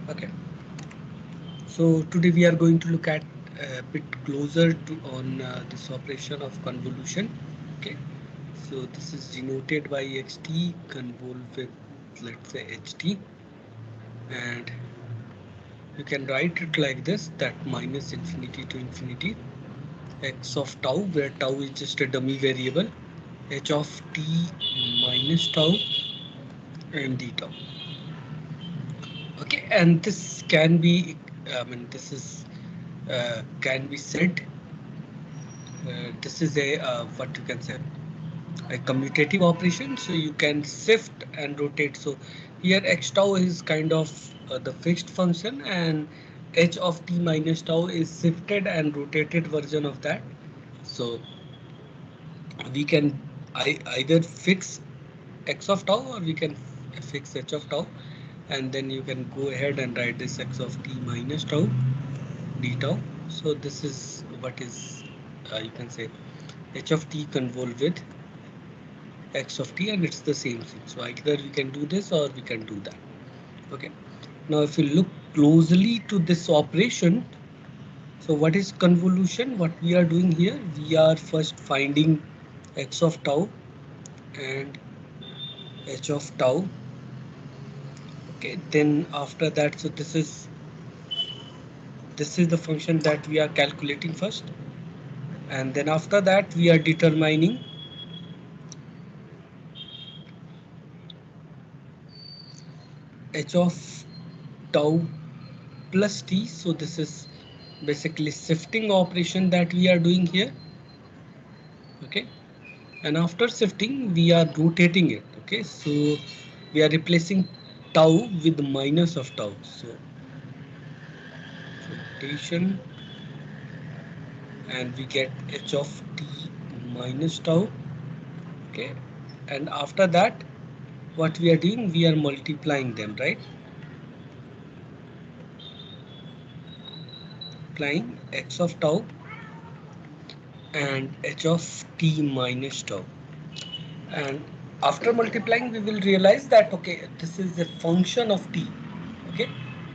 Okay, so today we are going to look at a bit closer to on this operation of convolution. Okay, so this is denoted by xt, convol with, let's say, ht, and you can write it like this, that minus infinity to infinity x of tau, where tau is just a dummy variable, h of t minus tau and d tau. Okay, and this can be, I mean, this is can be said, this is a what you can say, a commutative operation. So you can shift and rotate. So here x tau is kind of the fixed function, and h of t minus tau is shifted and rotated version of that. So we can either fix x of tau, or we can fix h of tau, and then you can go ahead and write this x of t minus tau d tau. So this is what is, you can say, h of t convolve with x of t, and it's the same thing. So either we can do this or we can do that. Okay, now if you look closely to this operation, so what is convolution? What we are doing here, we are first finding x of tau and h of tau. Okay, then after that, so this is the function that we are calculating first, and then after that we are determining h of tau plus t. So this is basically shifting operation that we are doing here. Okay, and after shifting we are rotating it. Okay, so we are replacing tau with minus of tau. So rotation, and we get h of t minus tau. Okay, and after that what we are doing, we are multiplying them, right? Applying x of tau and h of t minus tau, and after multiplying we will realize that, okay, this is a function of t. Okay,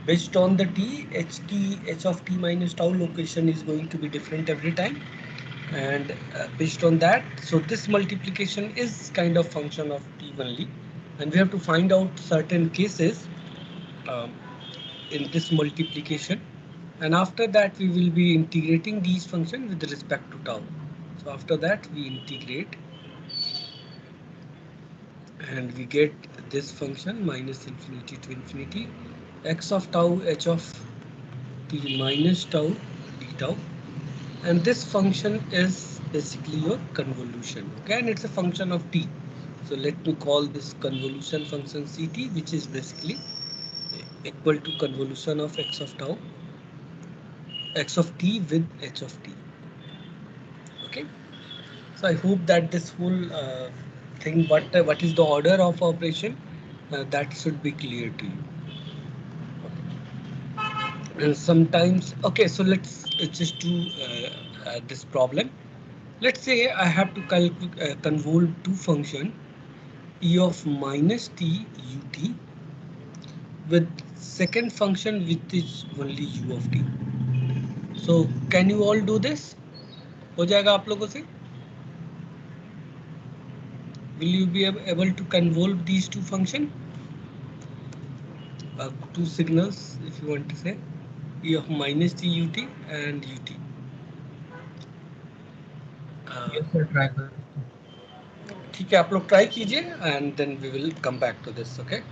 based on the t, h of t minus tau location is going to be different every time, and based on that, so this multiplication is kind of function of t only, and we have to find out certain cases um, in this multiplication, and after that we will be integrating these functions with respect to tau. So after that we integrate, and we get this function minus infinity to infinity x of tau h of t minus tau d tau, and this function is basically your convolution. Okay, and it's a function of t. So let me call this convolution function ct, which is basically equal to convolution of x of tau, x of t with h of t. Okay, so I hope that this whole thing, what is the order of operation, that should be clear to you. And sometimes, okay, so let's just do this problem. Let's say I have to convolve two function, e of minus t ut with second function which is only u of t. So can you all do this? हो जाएगा आप लोगों से? Will you be able to convolve these two function, two signals, if you want to say, e of minus t ut and ut? Yes, sir, try कर सकते हैं. ठीक है, आप लोग ट्राई कीजिए, and then we will come back to this. Okay.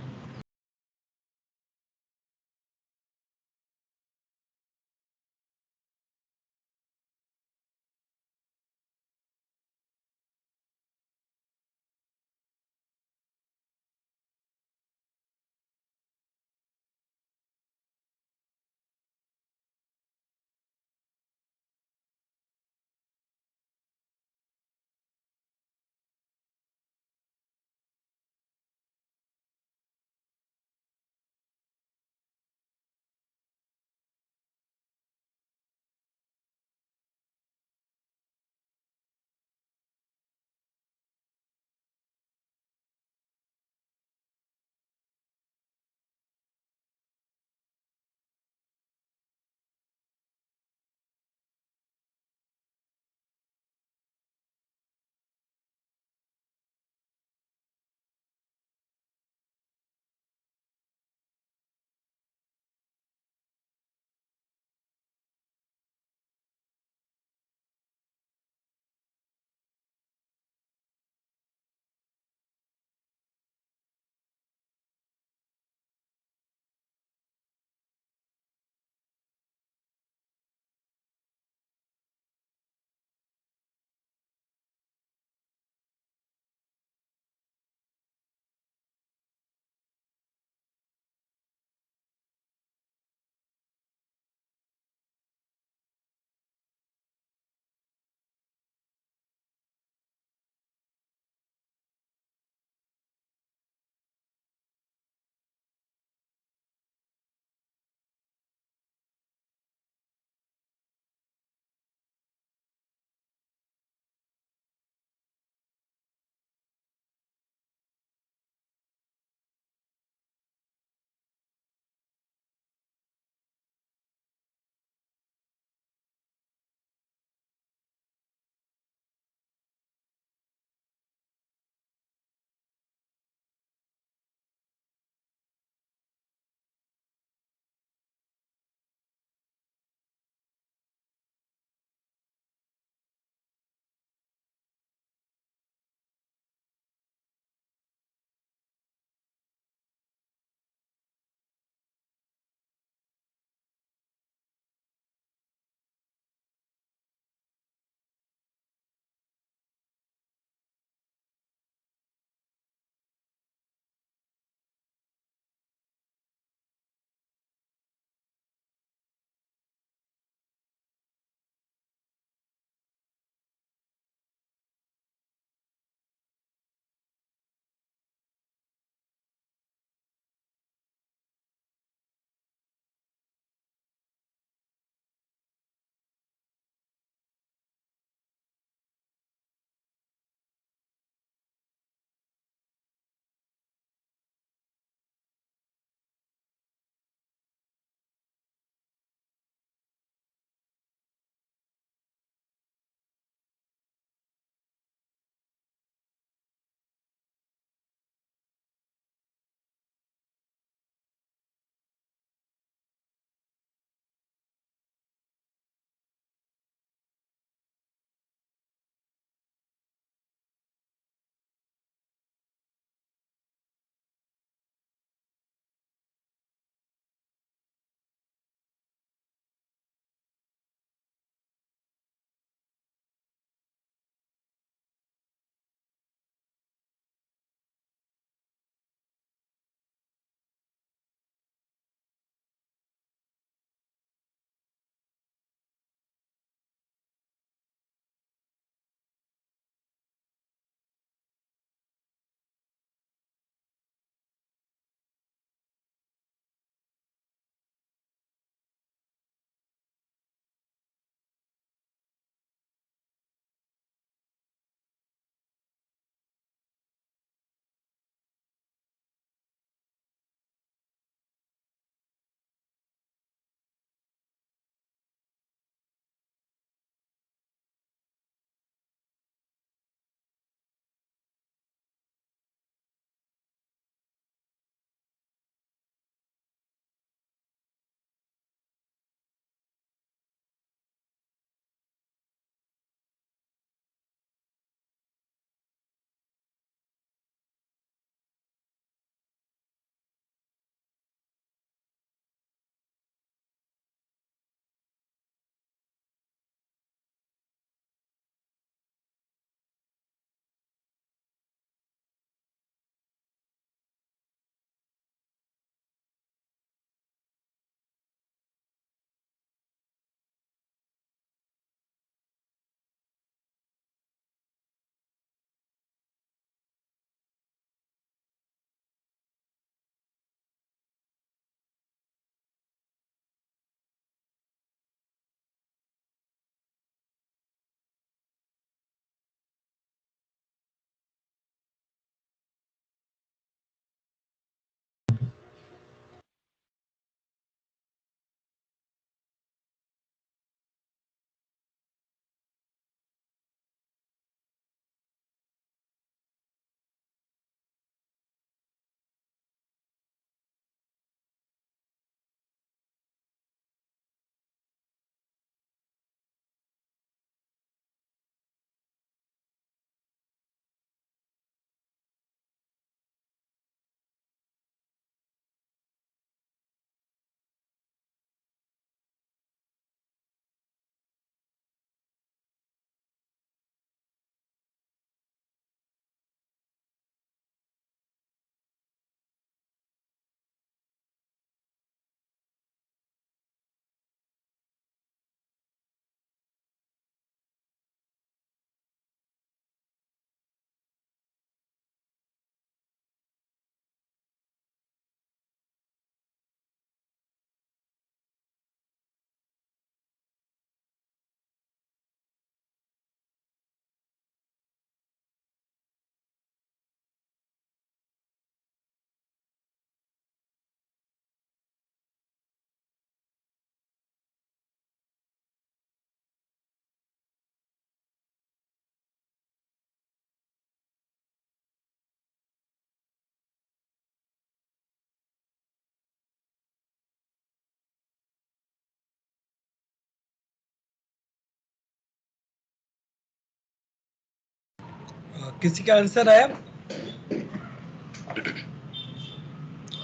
किसी का आंसर आया?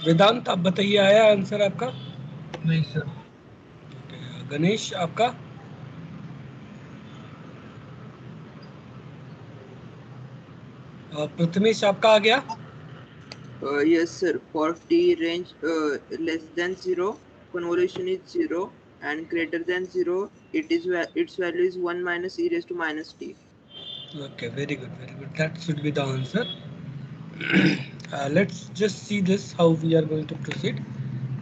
वेदांत आप बताइए, आया आंसर आपका? नहीं सर। गणेश आपका? प्रथमेश आपका आ गया? Yes, sir. For t range less than 0, convolution is 0, and greater than 0, its value is 1 minus e raised to minus t. Okay, very good, very good. That should be the answer. Let's just see this, how we are going to proceed.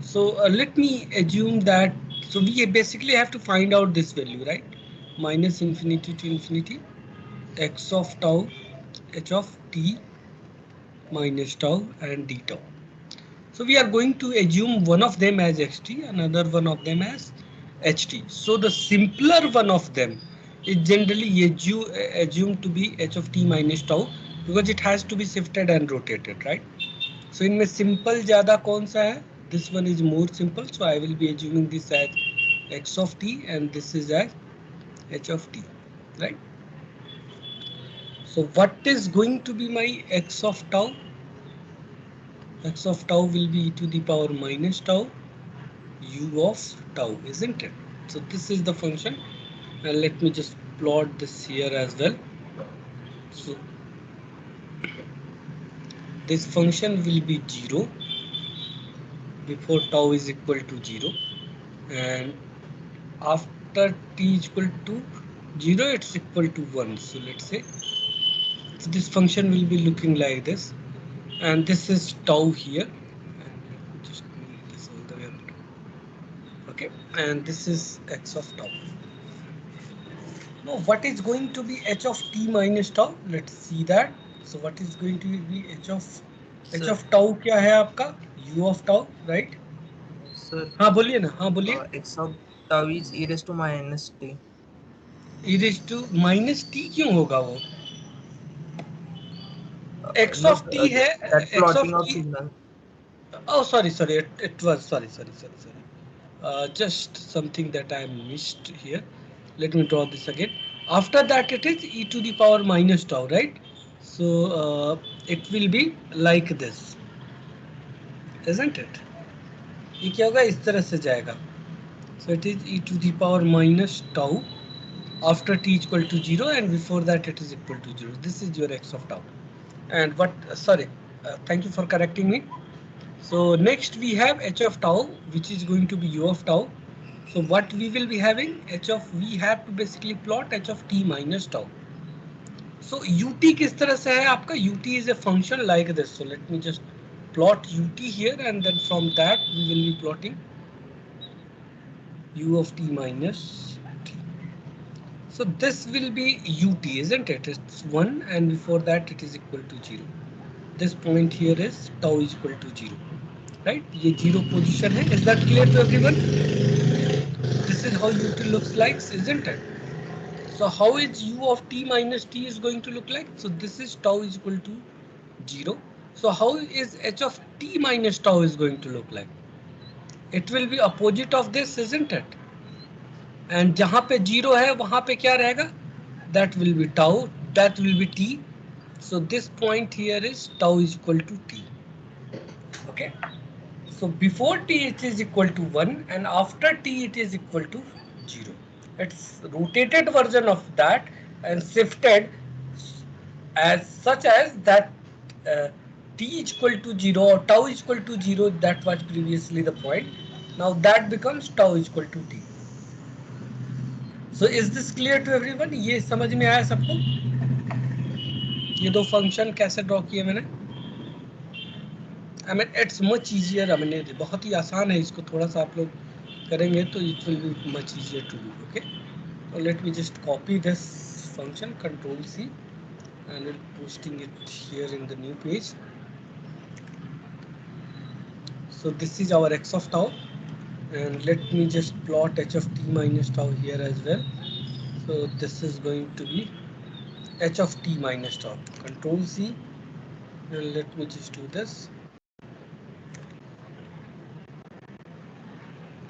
So let me assume that, so we basically have to find out this value, right? Minus infinity to infinity, x of tau, h of t minus tau and d tau. So we are going to assume one of them as xt, another one of them as ht. So the simpler one of them is generally assumed to be h of t minus tau, because it has to be shifted and rotated, right? So इनमें simple ज़्यादा कौन सा है? This one is more simple, so I will be assuming this as x of t and this is as h of t, right? So what is going to be my x of tau? X of tau will be e to the power minus tau u of tau, isn't it? So this is the function, and let me just plot this here as well. So this function will be 0 before tau is equal to 0, and after t is equal to 0 it's equal to 1. So let's say, so this function will be looking like this, and this is tau here, and let me just move this all the way up. Okay, and this is x of tau. Now what is going to be h of t minus tau? Let's see that. So what is going to be h of tau? क्या है आपका? u of tau, right? Sir. हाँ बोलिए ना, हाँ बोलिए. X of tau is e raised to minus t. e raised to minus t क्यों होगा वो? x No, of t है, that x of plotting of t. signal. Oh, sorry, it was, sorry. Just something that I missed here. Let me draw this again. After that, it is e to the power minus tau, right? So it will be like this, isn't it? ये क्या होगा? इस तरह से जाएगा. So it is e to the power minus tau after t is equal to 0, and before that it is equal to 0. This is your x of tau. And what? Sorry, thank you for correcting me. So next we have h of tau, which is going to be u of tau. So what we will be having, we have to basically plot h of t minus tau. So ut किस तरह से है आपका? Ut is a function like this. So let me just plot ut here, and then from that we will be plotting u of t minus t. So this will be ut, isn't it? It's 1, and before that it is equal to 0. This point here is tau is equal to 0. Right? ये 0 position है. Is that clear to everyone? This is how ut looks like, isn't it? So how is u of t minus t is going to look like? So this is tau is equal to 0. So how is h of t minus tau is going to look like? It will be opposite of this, isn't it? And जहाँ पे 0 है वहाँ पे क्या रहेगा? That will be tau, that will be t. So this point here is tau is equal to t. Okay. So before t it is equal to 1, and after t it is equal to 0. It's rotated version of that and shifted as such as that t is equal to 0 or tau is equal to 0. That was previously the point. Now that becomes tau is equal to t. So is this clear to everyone? ये समझ में आया सबको? ये दो function कैसे draw किए मैंने? I mean, it's much easier. I mean, बहुत ही आसान है. इसको थोड़ा सा आप लोग करेंगे तो it will be much easier to do. Okay. So let me just copy this function, Control C, and we're posting it here in the new page. So this is our x of tau, and let me just plot h of t minus tau here as well. So this is going to be h of t minus tau. Control C, and let me just do this.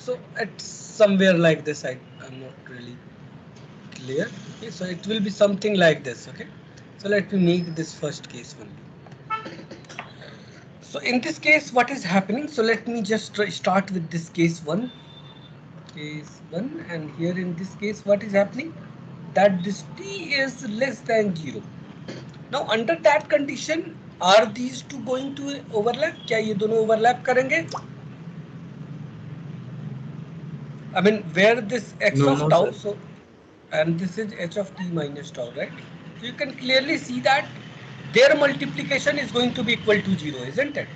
So it's somewhere like this. I'm not really clear. Okay, so it will be something like this. Okay, So let me make this first case only. So in this case, what is happening? So let me just start with this case 1. Case 1, and here in this case, what is happening? That this t is less than 0. Now under that condition, are these two going to overlap? क्या ये दोनों overlap करेंगे? I mean, where this x No, of no, tau, sir. so, and this is h of t minus tau, right? So you can clearly see that their multiplication is going to be equal to 0, isn't it?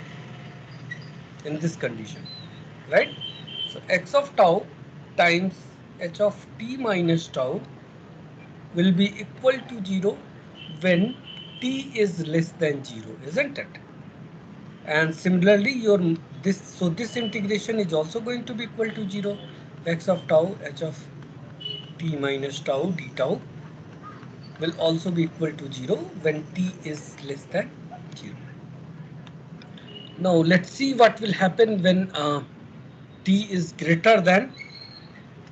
In this condition, right? So x of tau times h of t minus tau will be equal to 0 when t is less than 0, isn't it? And similarly, this integration is also going to be equal to 0. X of tau h of t minus tau d tau will also be equal to 0 when t is less than 0. Now let's see what will happen when t is greater than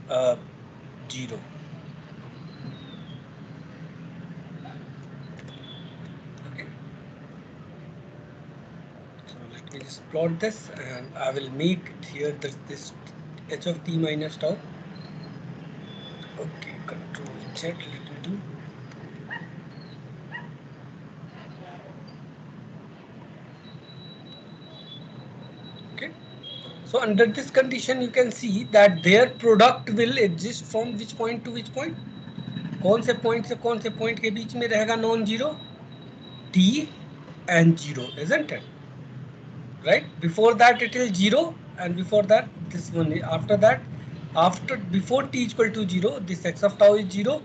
uh, 0. Okay. So let me just plot this, and I will make here this h of t minus tau. Okay, control Z, let me do. Okay. So under this condition, you can see that their product will exist from which point to which point? कौन से point से कौन से point के बीच में रहेगा non zero? T and 0, isn't it? Right? Before that it is 0, and before that this one. After that, before t is equal to 0, this x of tau is 0.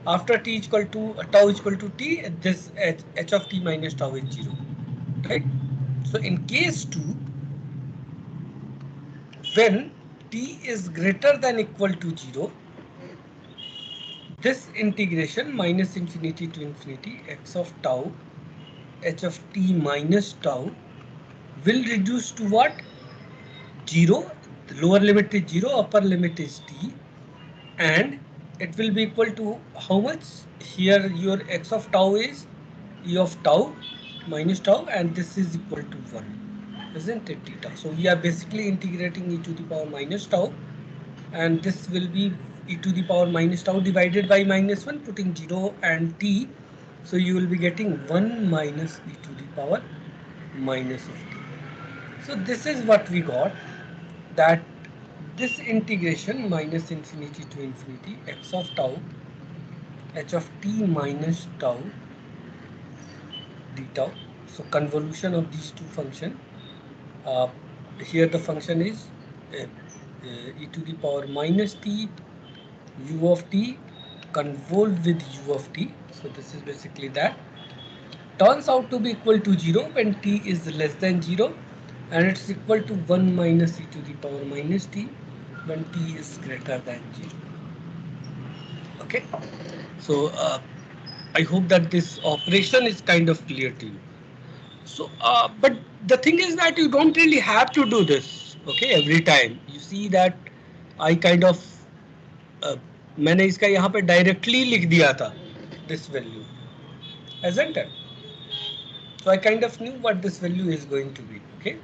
After t is equal to tau is equal to t, this h of t minus tau is 0. Right? So in case 2, when t is greater than equal to 0, this integration minus infinity to infinity x of tau h of t minus tau will reduce to what? 0. The lower limit is 0, upper limit is t, and it will be equal to how much? Here your x of tau is e of tau minus tau, and this is equal to 1, isn't it, theta? So we are basically integrating e to the power minus tau, and this will be e to the power minus tau divided by minus 1, putting 0 and t. So you will be getting 1 minus e to the power minus of t. So this is what we got, that this integration minus infinity to infinity x of tau h of t minus tau d tau. So convolution of these two functions. Uh, Here the function is e to the power minus t u of t convolved with u of t. So this is basically that. Turns out to be equal to 0 when t is less than 0, and it's equal to 1 minus e to the power minus t when t is greater than 0. Okay, so I hope that this operation is kind of clear to you. So but the thing is that you don't really have to do this, okay, every time. You see that I kind of मैंने इसका यहाँ पे directly लिख दिया था this value, isn't it? So I kind of knew what this value is going to be. Okay,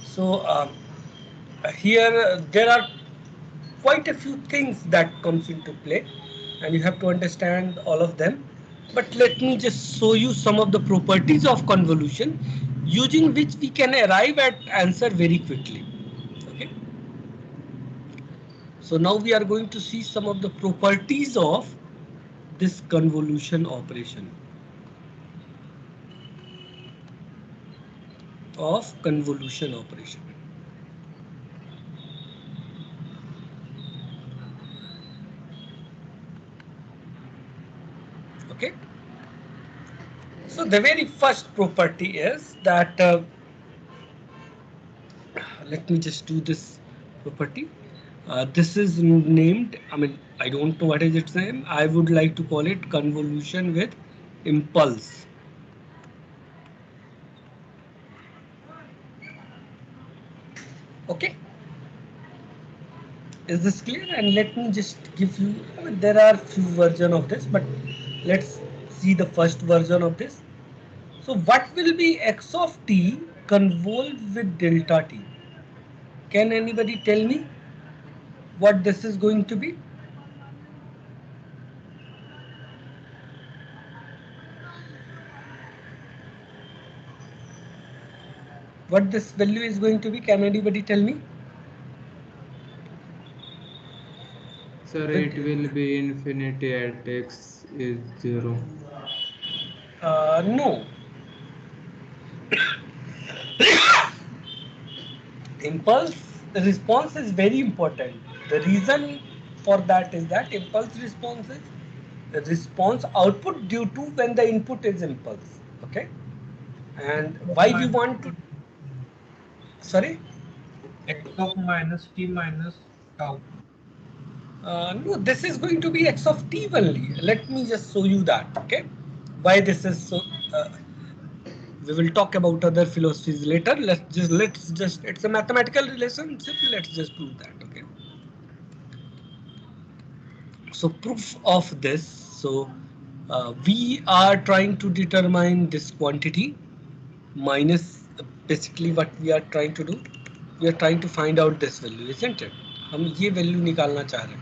so here there are quite a few things that comes into play, and you have to understand all of them. But let me just show you some of the properties of convolution using which we can arrive at answer very quickly. Okay, so now we are going to see some of the properties of this convolution operation. Okay, so the very first property is that let me just do this property. This is named, I mean, I don't know what is its name. I would like to call it convolution with impulse. Okay, is this clear? And let me just give you, I mean, there are few versions of this, but let's see the first version of this. So what will be x of t convolved with delta t? Can anybody tell me what this is going to be? What this value is going to be? Can anybody tell me? Sir, it will be infinity at x is 0. No. Impulse response is very important. The reason for that is that impulse response is the response output due to when the input is impulse. Okay. And why we want to, sorry? X of minus t minus tau. No, this is going to be x of t only. Let me just show you that. Okay. Why this is so. We will talk about other philosophies later. Let's just it's a mathematical relationship. Let's just prove that. Okay. So proof of this. So we are trying to determine this quantity minus basically what we are trying to do. We are trying to find out this value, isn't it? हम ये value निकालना चाह रहे हैं,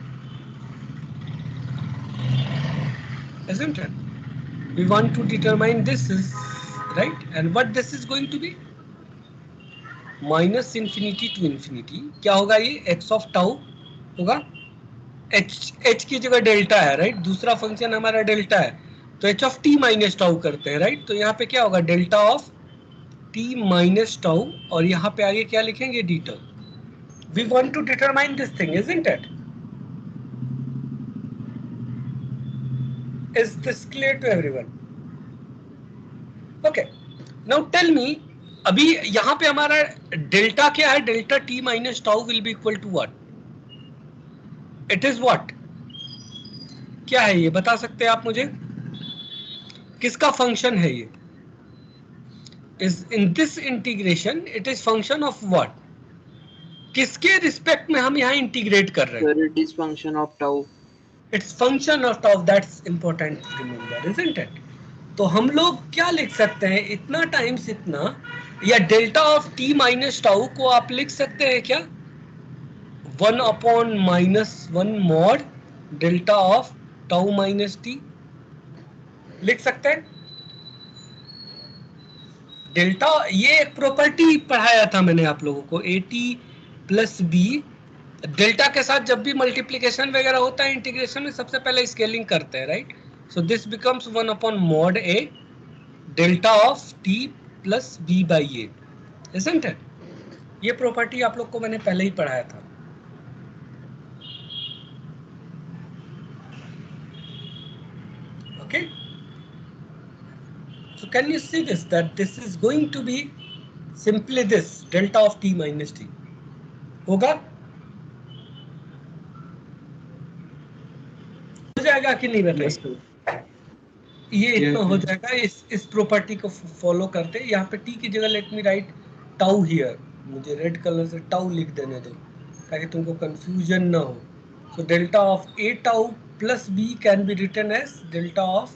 isn't it? We want to determine this is right, and what this is going to be minus infinity to infinity. क्या होगा ये x of tau होगा h की जगह डेल्टा है राइट, दूसरा फंक्शन हमारा डेल्टा है तो h of t minus tau करते हैं राइट, तो यहाँ पे क्या होगा delta of t minus tau और यहाँ पे आगे क्या लिखेंगे D tau. We want to determine this thing, isn't it? Is this clear to everyone? Okay. Now tell me, अभी यहाँ पे हमारा डेल्टा क्या है, delta t minus tau will be equal to what? It is what? क्या है ये बता सकते हैं आप मुझे? किसका फंक्शन है ये? Is in this integration it is function of what? किसके रिस्पेक्ट में हम यहाँ इंटीग्रेट कर रहे हैं? Sir, it is function of tau. Its function of tau. That's important remember, isn't it? तो हम लोग क्या लिख सकते हैं, इतना टाइम्स इतना, या delta of t minus tau को आप लिख सकते हैं क्या 1 upon minus 1 mod delta of tau minus T लिख सकते हैं. डेल्टा, ये एक प्रॉपर्टी पढ़ाया था मैंने आप लोगों को, a t plus b. Delta के साथ जब भी मल्टीप्लीकेशन वगैरह होता है इंटीग्रेशन में सबसे पहले स्केलिंग करते हैं right. So this becomes 1 upon mod a delta of t plus b by a, isn't it? ये प्रॉपर्टी आप लोग को मैंने पहले ही पढ़ाया था. Okay, so can you see this, that this is going to be simply this delta of t minus t होगा, हो जाएगा कि नहीं बताइए? ये इतना हो जाएगा. इस प्रॉपर्टी को फॉलो करते हैं. यहाँ पे t की जगह let me right tau here, मुझे रेड कलर से टाउ लिख देने दो ताकि तुमको कंफ्यूजन ना हो. So delta of a tau plus b can be written as delta of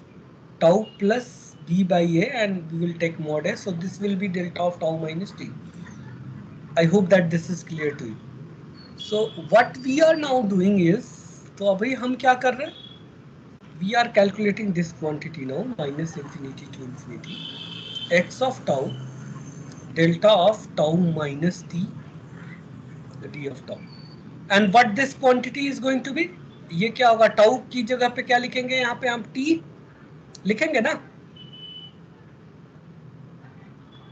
tau plus b by a, and we will take mod a. So this will be delta of tau minus t. I hope that this is clear to you. So what we are now doing is, तो अभी हम क्या कर रहे हैं? We are calculating this quantity now, minus infinity to infinity, x of tau delta of tau minus t d of tau. And what this quantity is going to be? ये क्या होगा? टाउ की जगह पे क्या लिखेंगे? यहाँ पे हम टी लिखेंगे ना.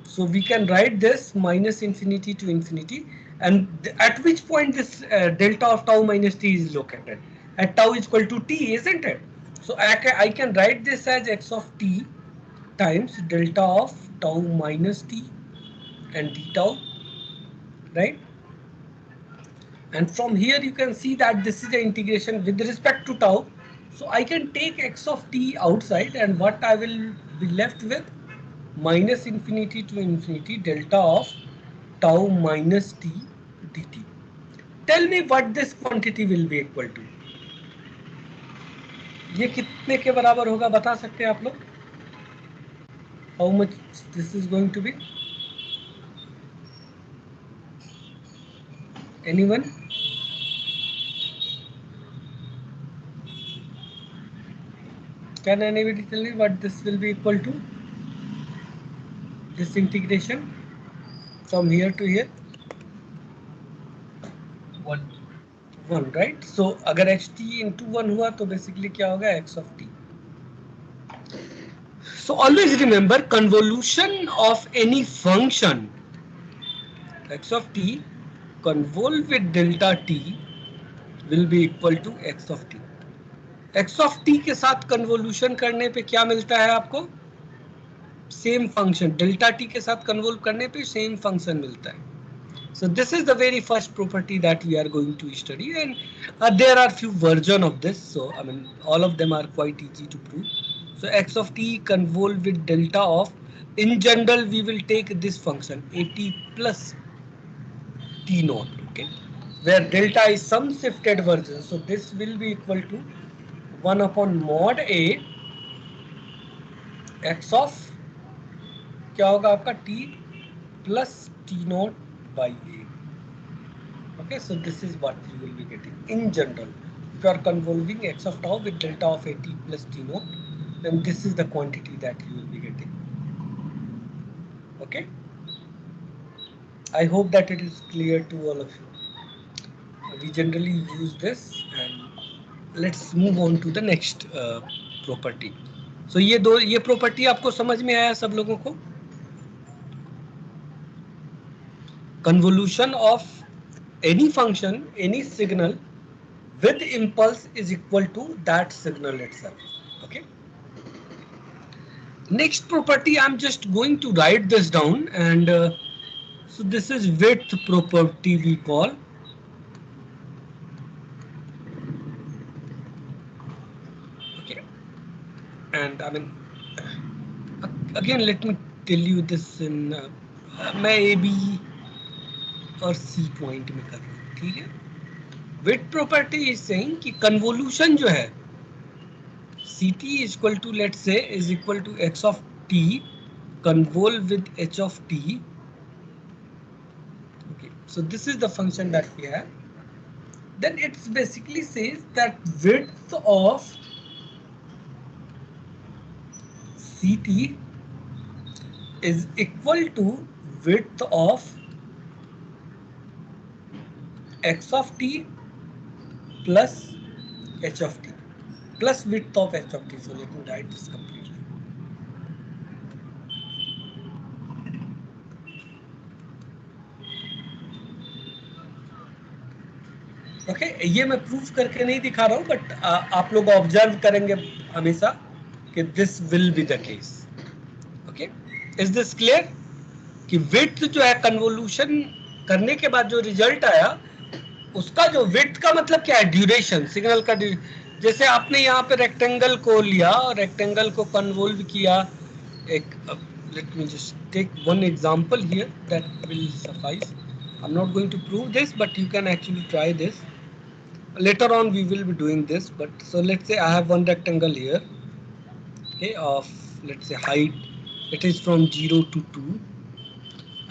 So we can write this minus infinity to infinity, and at which point this delta of tau minus t is located at tau is equal to t, isn't it? So I can write this as x of t times delta of tau minus t and d tau, right? And from here you can see that this is the integration with respect to tau. So I can take x of t outside, and what I will be left with minus infinity to infinity delta of tau minus t dt. Tell me what this quantity will be equal to. ये कितने के बराबर होगा बता सकते हैं आप लोग? How much this is going to be? Anyone? Can anybody tell me what this will be equal to? This integration from here to here? 1, right? So अगर xt into 1 हुआ तो basically क्या होगा? x of t. So always remember convolution of any function x of t convolve with delta t will be equal to x of t. x of t के साथ convolution करने पे क्या मिलता है आपको? सेम फंक्शन डेल्टा टी के साथ कन्वोल्व करने पे सेम फंक्शन मिलता है. So this is the very first property that we are going to study, and there are few version of this. So I mean all of them are quite easy to prove. So x of t convolve with delta of, in general we will take this function at plus t naught, okay, where delta is some shifted version. So this will be equal to 1 upon mod a x of क्या होगा आपका t plus t naught by a. Okay, so this is what you will be getting in general. If you are convolving x of tau with delta of at plus t naught, then this is the quantity that you will be getting. Okay, I hope that it is clear to all of you. We generally use this, and let's move on to the next property. So ये property आपको समझ में आया सब लोगों को? Convolution of any function, any signal with impulse is equal to that signal itself. Okay. Next property, I'm just going to write this down, and so this is width property we call. Okay. And I mean, again, let me tell you this in मैं A, B और C point में कर रहा हूँ, ठीक है? Width property is saying कि convolution जो है Ct is equal to, let's say, is equal to x of t convolve with h of t. Okay, so this is the function that we have. Then it basically says that width of Ct is equal to width of x of t plus h of t plus width of h of t. So let me write this completely. Okay, ये मैं proof करके नहीं दिखा रहा हूँ, but आप लोग observe करेंगे हमेशा कि this will be the case. Okay, is this clear कि विड्थ जो है कन्वोल्यूशन करने के बाद जो रिजल्ट आया उसका जो विड्थ का मतलब क्या है? ड्यूरेशन, सिग्नल का. जैसे आपने यहाँ पे रेक्टेंगल को लिया और रेक्टेंगल को कन्वोल्व किया. एक let me just take one example here that will suffice. I am not going to prove this, but you can actually try this. Later on we will be doing this, but so let's say I have one rectangle here, okay, of let's say height, it is from 0 to 2,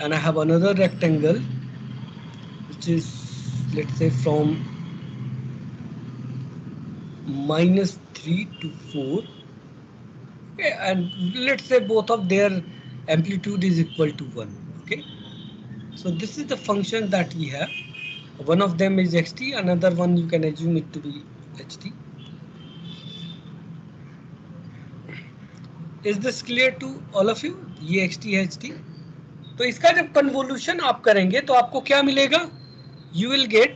and I have another rectangle which is, let's say, from -3 to 4, okay, and let's say both of their amplitude is equal to 1. Okay, so this is the function that we have. One of them is xt, another one you can assume it to be ht. Is this clear to all of you? ये xt है ht. तो इसका जब convolution आप करेंगे तो आपको क्या मिलेगा? You will get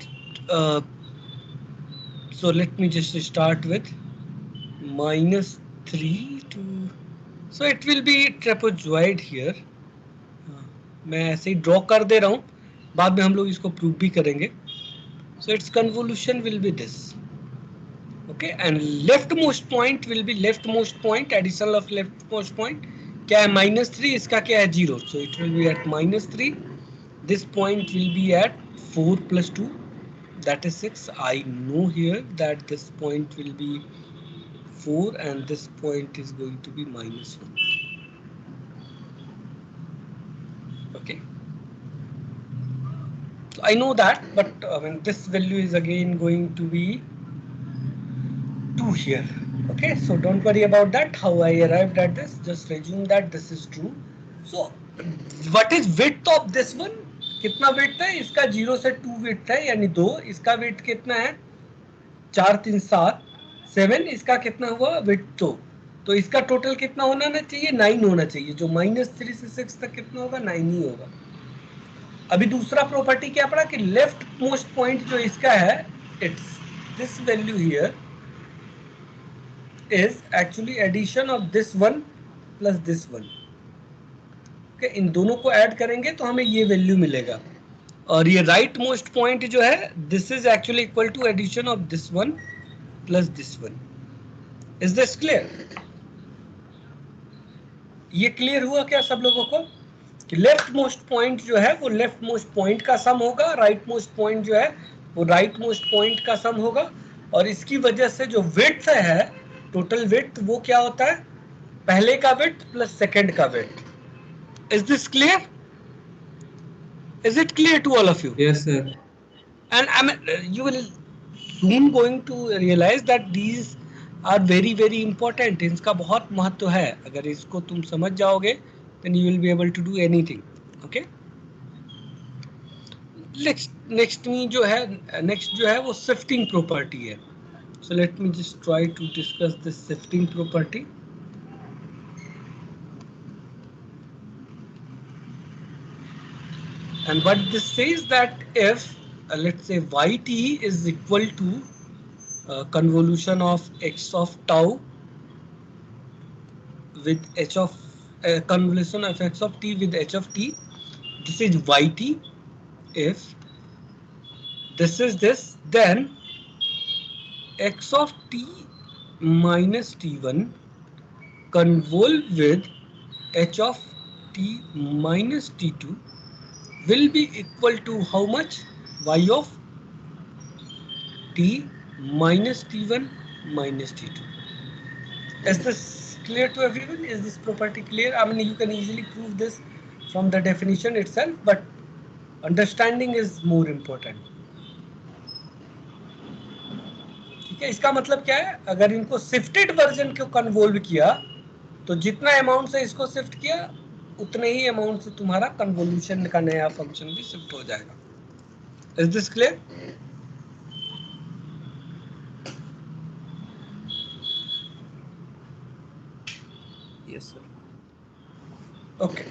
so let me just start with -3 to, so it will be trapezoid here. मैं ऐसे ही ड्रॉ कर दे रहा हूँ, बाद में हम लोग इसको प्रूव भी करेंगे. So its convolution will be this. Okay, and leftmost point will be leftmost point, addition of leftmost point क्या है? -3, इसका क्या है? 0. So it will be at -3. This point will be at 4 plus 2, that is 6. I know here that this point will be 4 and this point is going to be -1. Okay, so I know that, but this value is again going to be 2 here. Okay, so don't worry about that. How I arrived at this, just assume that this is true. So what is width of this one? कितना width है इसका? 0 से 2 width है यानी 2. इसका width कितना है? 4 3 7 7. इसका कितना हुआ width? तो इसका टोटल कितना होना चाहिए? 9 होना चाहिए. जो -3 से 6 तक कितना होगा? 9 ही होगा. अभी दूसरा प्रॉपर्टी क्या पड़ा कि लेफ्ट मोस्ट पॉइंट जो इसका है, it's this value here is actually addition of this one plus this one. Okay, इन दोनों को ऐड करेंगे तो हमें ये वैल्यू मिलेगा. और ये राइट मोस्ट पॉइंट जो है, this is actually equal to addition of this one plus this one. Is this clear? ये क्लियर हुआ क्या सब लोगों को कि लेफ्ट मोस्ट पॉइंट जो है वो लेफ्ट मोस्ट पॉइंट का सम होगा, राइट मोस्ट पॉइंट जो है वो राइट मोस्ट पॉइंट का सम होगा. और इसकी वजह से जो विड्थ है, टोटल विड्थ, वो क्या होता है? पहले का विड्थ प्लस सेकंड का width. Is this clear? Is it clear to all of you? Yes, sir. And you will soon going to realize that these are very very important. इनका बहुत महत्व है. अगर इसको तुम समझ जाओगे then you will be able to do anything. Okay, next में जो है, next जो है वो shifting property है. So let me just try to discuss this shifting property. And what this says that if let's say yt is equal to convolution of x of tau with h of convolution of x of t with h of t, this is yt. If this is this, then x of t minus t1 convolve with h of t minus t2 will be equal to how much? Y of t minus t1 minus t2. Is this clear to everyone? Is this property clear? I mean, you can easily prove this from the definition itself, but understanding is more important. ठीक है, इसका मतलब क्या है? अगर इनको shifted version को convolve किया तो जितना अमाउंट से इसको शिफ्ट किया उतने ही अमाउंट से तुम्हारा कन्वोल्यूशन का नया फंक्शन भी शिफ्ट हो जाएगा. Is this clear? Yes, sir. Okay.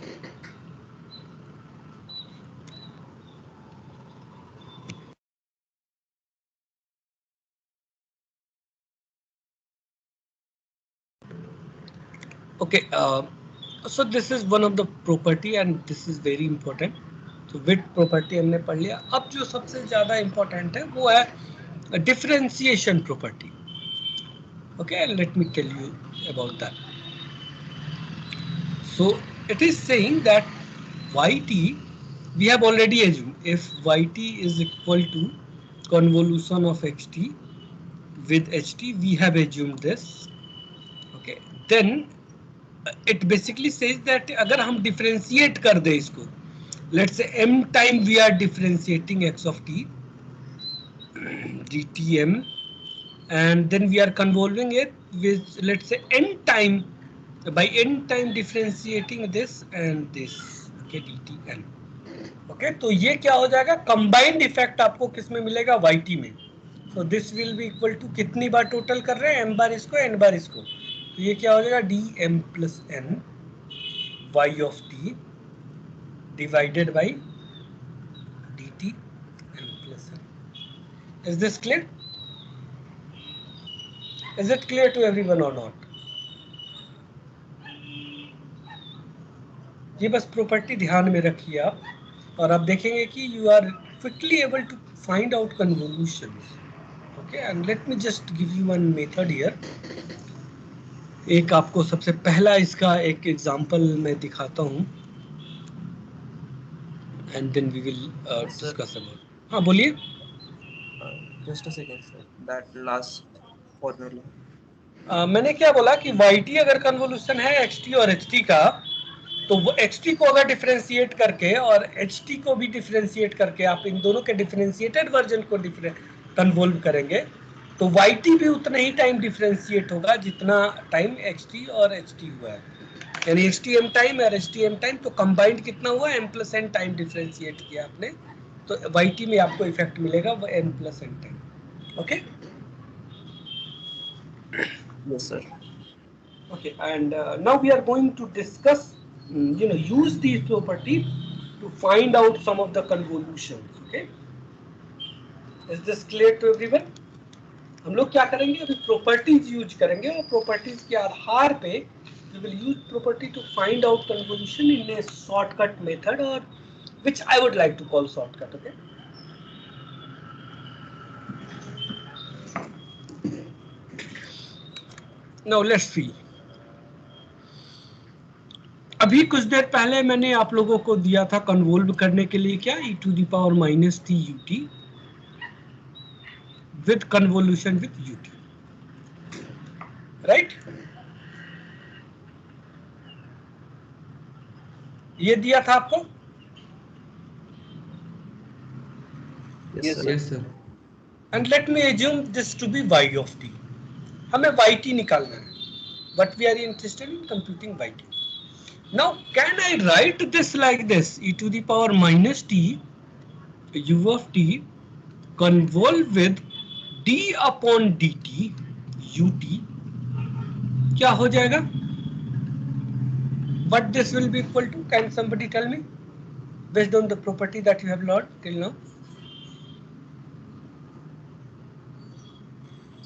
Okay, so this is one of the property and this is very important. So width property हमने पढ़ लिया. अब जो सबसे ज्यादा important है वो है differentiation property. Okay, let me tell you about that. So it is saying that yt, we have already assumed if yt is equal to convolution of xt with ht, we have assumed this. Okay, then it basically says that अगर हम differentiate कर दे इसको, let's say m time we are differentiating x of t dtm, and then we are convolving it with let's say n time, by n time differentiating this and this. Okay, dtn. Okay, तो ये क्या हो जाएगा? combined effect आपको किस में मिलेगा? yt में. So this will be equal to कितनी बार टोटल कर रहे हैं? m बार इसको, n बार इसको. तो ये क्या हो जाएगा? dm plus n y of t divided by dt m plus n. Is this clear? Is it clear to everyone or not? ये बस प्रॉपर्टी ध्यान में रखिए आप, और आप देखेंगे कि you are quickly able to find out convolutions. Okay, and let me just give you one method here. एक आपको सबसे पहला इसका एक एग्जांपल मैं दिखाता हूँ, and then we will discuss about. हाँ बोलिए. Just a second, sir. That last formula. मैंने क्या बोला कि yt अगर कन्वोल्यूशन है xt और ht का, तो वो xt को अगर डिफरेंशिएट करके और ht को भी डिफरेंशिएट करके आप इन दोनों के डिफरेंशिएटेड वर्जन को कन्वोल्व करेंगे तो yt भी उतना ही टाइम डिफरेंशिएट होगा जितना टाइम xt और ht हुआ है, यानी htm टाइम और htm टाइम, तो कंबाइंड कितना हुआ, m plus n time differentiate किया आपने, तो yt में आपको इफेक्ट मिलेगा वो m plus n time. Okay. Yes, sir. Okay, and now we are going to discuss, use these properties to find out some of the convolutions. Okay, is this clear to everyone? हम लोग क्या करेंगे, अभी properties use करेंगे और properties के आधार पे we will use property to find out convolution in a shortcut method, or which I would like to call shortcut. Okay. Now let's see. अभी कुछ देर पहले मैंने आप लोगों को दिया था कन्वोल्व करने के लिए क्या, e to the power minus t ut with convolution with ut, right? ये दिया था आपको. Yes, sir. Yes, sir. And let me assume this to be y of t. हमें yt निकालना है, but we are interested in computing yt. Now can I write this like this, e to the power minus t u of t convolve with d upon dt ut, क्या हो जाएगा? What this will be equal to? Can somebody tell me based on the property that you have learned till now?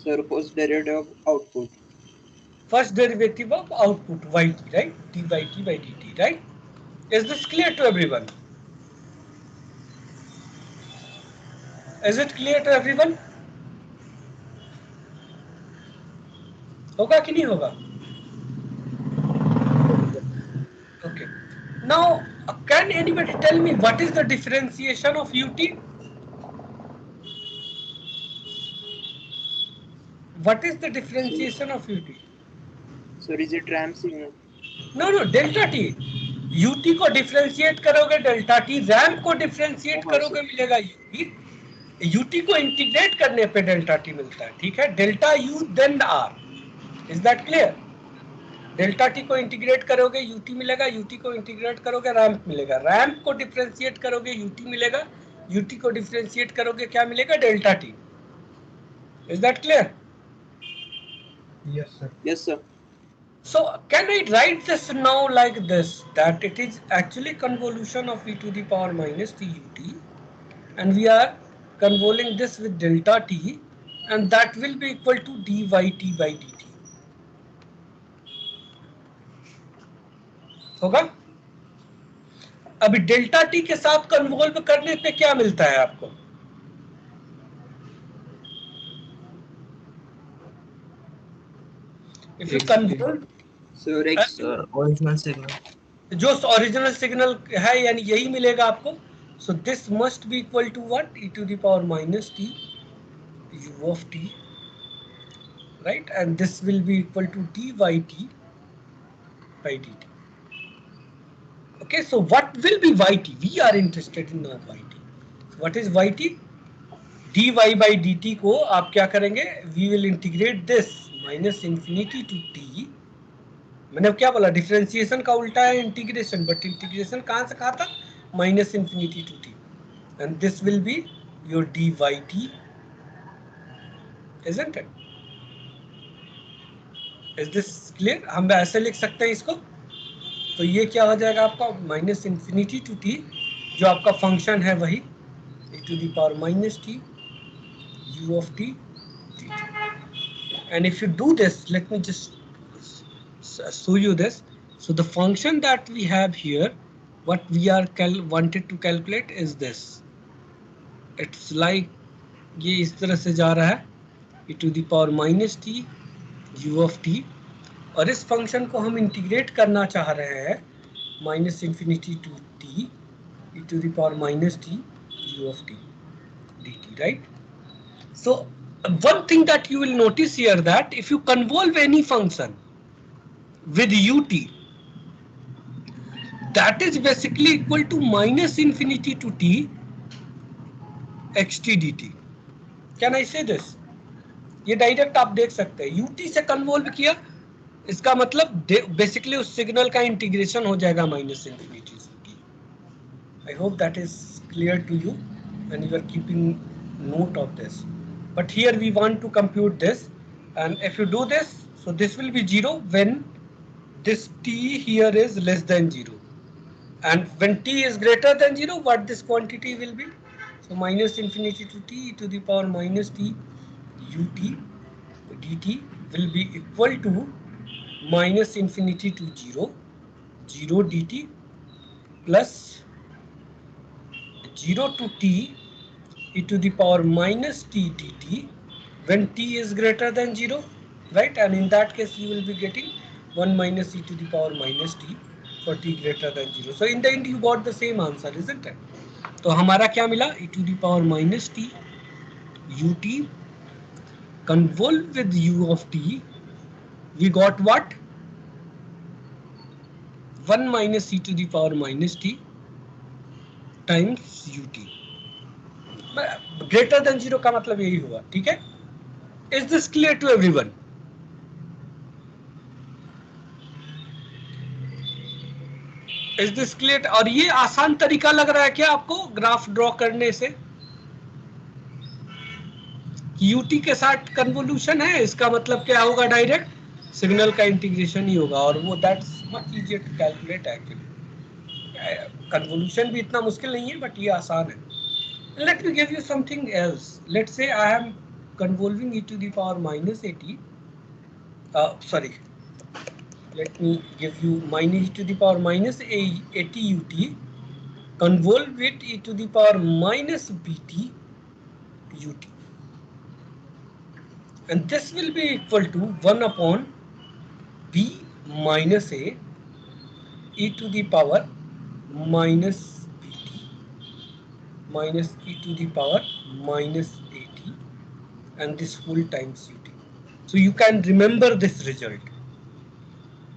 Sir, first derivative of output. First derivative of output yt, right? d by t by dt, right? Is this clear to everyone? Is it clear to everyone? होगा कि नहीं होगा? Okay. Now, can anybody tell me what is the differentiation of ut? What is the differentiation of ut? Sir, is it ramp signal? No, delta t. ut को differentiate करोगे delta T, ramp को differentiate करोगे मिलेगा ut, ut को integrate करने पे delta T मिलता है. ठीक है, delta u then r. Is that clear? Delta t को इंटीग्रेट करोगे ut मिलेगा, ut को इंटीग्रेट करोगे रैम्प मिलेगा, रैम्प को डिफरेंशिएट करोगे ut मिलेगा, ut को डिफरेंशिएट करोगे क्या मिलेगा, delta t. Is that clear? Yes, sir. Yes, sir. So can I write this now like this, that it is actually convolution of e to the power minus t ut, and we are convolving this with delta t, and that will be equal to dy t by dt. होगा? अभी delta T के साथ कन्वोल्व करने पे क्या मिलता है आपको? If you convolve, Sir, X. Sir, original signal. जो ओरिजिनल सिग्नल है यानी यही मिलेगा आपको. So this must be equal to what? E to the power minus t u of t, right? And this will be equal to dy t by dt. Okay, so what will be yt? We are interested in yt. What is yt? dy by dt को आप क्या करेंगे? We will integrate this minus infinity to t. मैंने क्या बोला, differentiation का उल्टा है इंटीग्रेशन, बट इंटीग्रेशन कहां से कहा था, minus infinity to t, and this will be your d y t, isn't it? Is this clear? हम ऐसे लिख सकते हैं इसको, तो ये क्या हो जाएगा आपका, माइनस इंफिनिटी टू टी, जो आपका फंक्शन है वही e to the power minus t u of t dt. And if you do this, let me just show you this. So the function that we have here, what we are wanted to calculate is this. It's like ये इस तरह से जा रहा है e to the power minus t u of t, और इस function को हम इंटीग्रेट करना चाह रहे हैं minus infinity to t e to the power minus t u of t dt, right? So one thing that you will notice here, that if you convolve any function with ut, that is basically equal to minus infinity to t xt dt. Can I say this? ये direct आप देख सकते हैं, ut से कन्वोल्व किया, इसका मतलब basically उस सिग्नल का इंटीग्रेशन हो जाएगा माइनस इंफिनिटी से t. I hope that is clear to you and you are keeping note of this. But here we want to compute this, and if you do this, so this will be 0 when this t here is less than 0, and when t is greater than 0, what this quantity will be? So minus infinity to t e to the power minus t ut dt will be equal to minus infinity to 0 dt plus 0 to t e to the power minus t dt when t is greater than 0, right? And in that case you will be getting 1 minus e to the power minus t for t greater than 0. So in the end you got the same answer, isn't it? तो हमारा क्या मिला? e to the power minus t ut convolve with u of t, we got what? 1 minus e to the power minus t times ut. Greater than 0 का मतलब यही हुआ, ठीक है? Is this clear to everyone? Is this clear? और ये आसान तरीका लग रहा है क्या आपको ग्राफ ड्रॉ करने से? यूटी के साथ कन्वोल्यूशन है, इसका मतलब क्या होगा? डायरेक्ट सिग्नल का इंटीग्रेशन ही होगा, और वो that's much easier to calculate actually. Convolution भी इतना मुश्किल नहीं है, बट ये आसान है. Let me give you something else. Let's say I am convolving e to the power minus 80. Let me give you minus e to the power minus 80 ut. Convolve with e to the power minus bt ut. And this will be equal to 1 upon b minus a e to the power minus minus e to the power minus 80 and this whole times ut. So you can remember this result.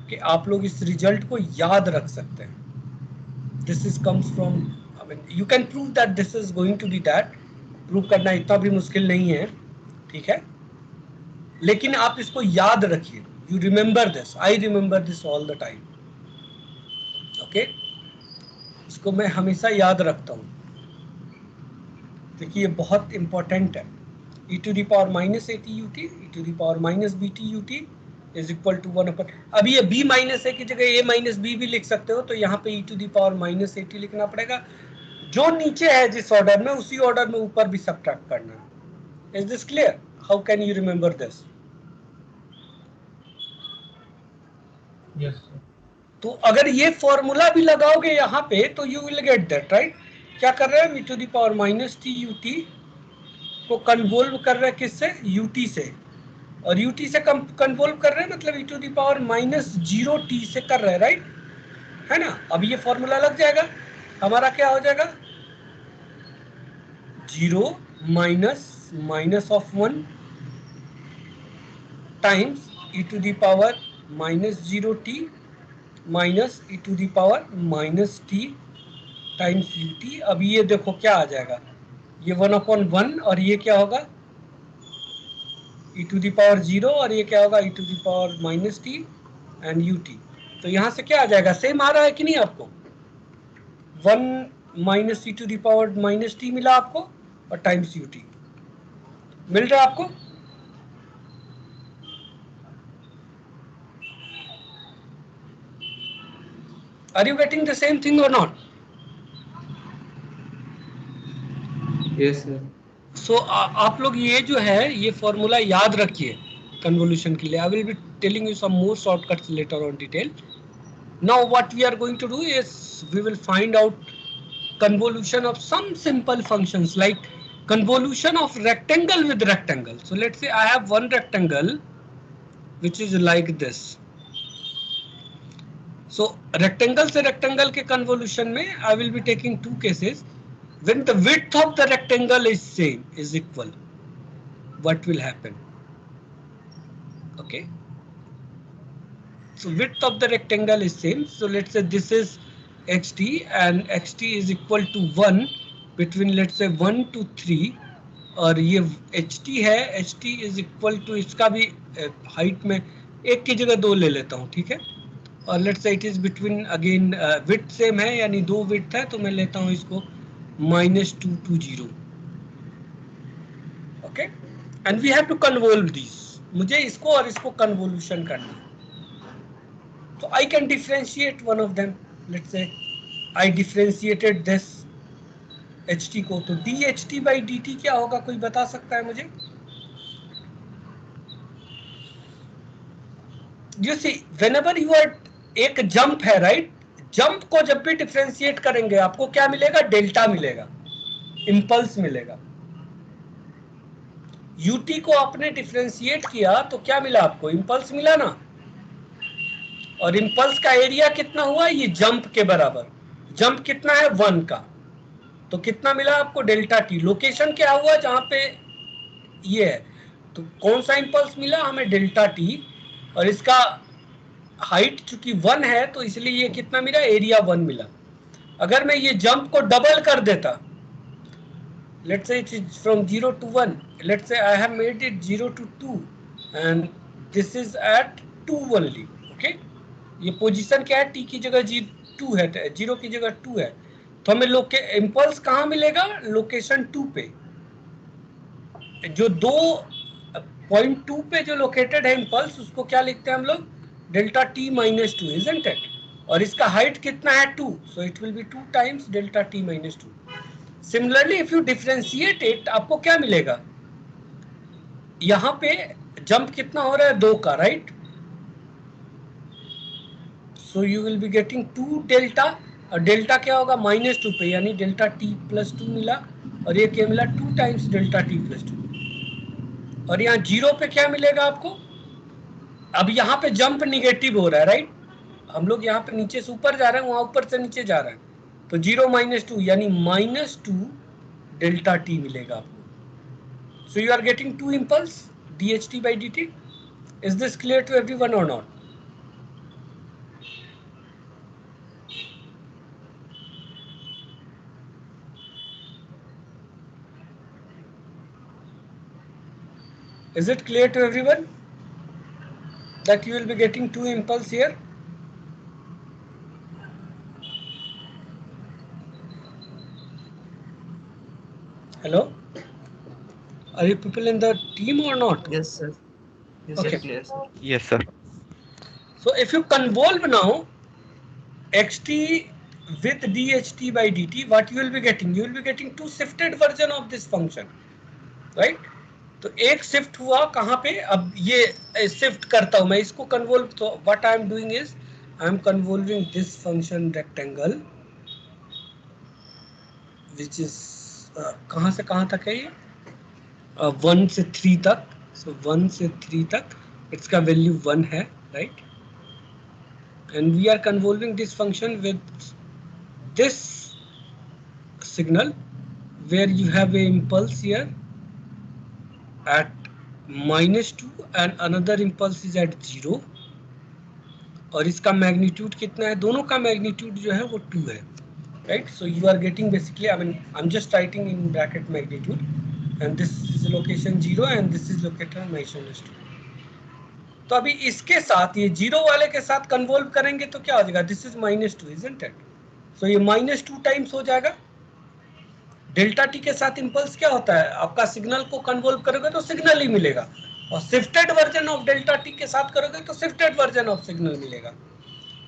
कि आप लोग इस result को याद रख सकते हैं. This is comes from, I mean, you can prove that this is going to be that. Prove करना इतना भी मुश्किल नहीं है, ठीक है? लेकिन आप इसको याद रखिए. You remember this. I remember this all the time. Okay? इसको मैं हमेशा याद रखता हूँ. देखिए ये बहुत इंपॉर्टेंट है. e to the power minus 80 ut e to the power minus bt ut is equal to 1 upon. अब ये b minus a की जगह a minus b भी लिख सकते हो, तो यहाँ पे e to the power minus 80 लिखना पड़ेगा. जो नीचे है जिस ऑर्डर में, उसी ऑर्डर में ऊपर भी सब्ट्रैक्ट करना है. Is this clear? How can you remember this? Yes, sir. तो अगर ये फॉर्मूला भी लगाओगे यहाँ पे तो you will get that, right? क्या कर रहे हैं? e to the power minus t ut को कन्वोल्व कर रहे हैं किससे? ut से, और ut से कन्वोल्व कर रहे हैं मतलब e to the power minus 0t से कर रहे हैं, राइट? है ना? अब ये फॉर्मूला लग जाएगा. हमारा क्या हो जाएगा? 0 minus minus of 1 times e to the power minus 0t minus e to the power minus t times ut. अब ये देखो क्या आ जाएगा? ये 1/1 और ये क्या होगा? e to the power 0 और ये क्या होगा? e to the power minus t and ut. तो यहाँ से क्या आ जाएगा? सेम आ रहा है कि नहीं आपको? 1 minus e to the power minus t मिला आपको और टाइम्स ut मिल रहा है आपको? Are you getting the same thing or not? Yes, sir. So आप लोग ये जो है ये फॉर्मूला याद रखिए कन्वोल्यूशन के लिए. I will be telling you some more shortcuts later on detail. Now what we are going to do is we will find out convolution of some simple functions like convolution of rectangle with rectangle. So let's say I have one rectangle which is like this. So rectangle से rectangle के convolution में I will be taking two cases. When the width of the rectangle is same, is equal. what will happen? Okay. So width of the rectangle is same. So let's say this is xt and xt is equal to 1 between let's say 1 to 3 और ये ht है, ht is equal to इसका भी height में एक की जगह दो ले लेता हूँ, ठीक है. और let's say it is between again width same है यानी दो विड्थ है तो मैं लेता हूँ इसको -220. Okay and we have to convolve this. मुझे इसको और इसको कन्वोल्यूशन करना है. So I can differentiate one of them. Let's say I differentiated this ht को, तो dht by dt क्या होगा, कोई बता सकता है मुझे? You see, whenever you are, एक जंप है राइट, जंप को जब भी डिफरेंशिएट करेंगे आपको क्या मिलेगा, डेल्टा मिलेगा, इंपल्स मिलेगा. ut को आपने डिफरेंशिएट किया तो क्या मिला आपको, इंपल्स मिला ना. और इंपल्स का एरिया कितना हुआ, ये जंप के बराबर. जंप कितना है 1 का, तो कितना मिला आपको, डेल्टा टी. लोकेशन क्या हुआ जहां पे ये है, तो कौन सा इंपल्स मिला हमें, डेल्टा टी. और इसका हाइट चूंकि 1 है तो इसलिए ये कितना मिला, एरिया 1 मिला. अगर मैं ये जंप को डबल कर देता, let's say it is from 0 to 1, let's say I have made it 0 to 2 and this is at 2 only. Okay, ये पोजीशन क्या है, टी की जगह 2 है, 0 की जगह 2 है, तो हमें इंपल्स कहाँ मिलेगा, लोकेशन 2 पे. जो 2.2 पे जो लोकेटेड है इंपल्स, उसको क्या लिखते हैं हम लोग, डेल्टा टी -2, इजंट इट. और इसका हाइट कितना है 2, सो it will B 2 times delta T -2. Similarly if you differentiate it, आपको क्या मिलेगा, यहाँ पे जंप कितना हो रहा है 2 का right. So you will be getting 2 delta, और डेल्टा क्या होगा -2 पे, यानी डेल्टा टी +2 मिला. और ये क्या मिला, 2 times डेल्टा टी +2. और यहाँ 0 पे क्या मिलेगा आपको, अब यहाँ पे जंप निगेटिव हो रहा है राइट. हम लोग यहाँ पे नीचे से ऊपर जा रहे हैं, वहां ऊपर से नीचे जा रहे हैं, तो 0 -2 यानी -2 डेल्टा टी मिलेगा आपको. So you are getting 2 impulse dht by dt. Is this clear to everyone और not? Is it clear to everyone that you will be getting 2 impulse here? Hello? Are you people in the team or not? Yes, sir. Yes, Okay. sir. Clear, sir. Yes, sir. So if you convolve now xt with dht by dt, what you will be getting? You will be getting 2 shifted version of this function, right? तो एक shift हुआ कहाँ पे, अब ये shift करता हूं मैं इसको कन्वोल्व. तो what I am doing is I am convolving this function rectangle which is कहाँ से कहाँ तक है ये, 1 से 3 तक. सो 1 से 3 तक इसका वैल्यू 1 है right. And we are convolving this function with this signal where you have a impulse here at -2 and another impulse is at 0. और इसका मैग्नीट्यूड कितना है, दोनों का मैग्नीट्यूड जो है वो 2 है right. So you are getting basically, I am just writing in bracket magnitude, and this is location 0 and this is located -2. तो अभी इसके साथ ये 0 वाले के साथ कन्वोल्व करेंगे तो क्या हो जाएगा, दिस इज -2 इजंट इट. सो ये -2 टाइम्स हो जाएगा. डेल्टा टी के साथ इंपल्स क्या होता है, आपका सिग्नल को कन्वोल्व करोगे तो सिग्नल ही मिलेगा, और shifted version of delta T के साथ करोगे तो शिफ्टेड वर्जन ऑफ सिग्नल मिलेगा.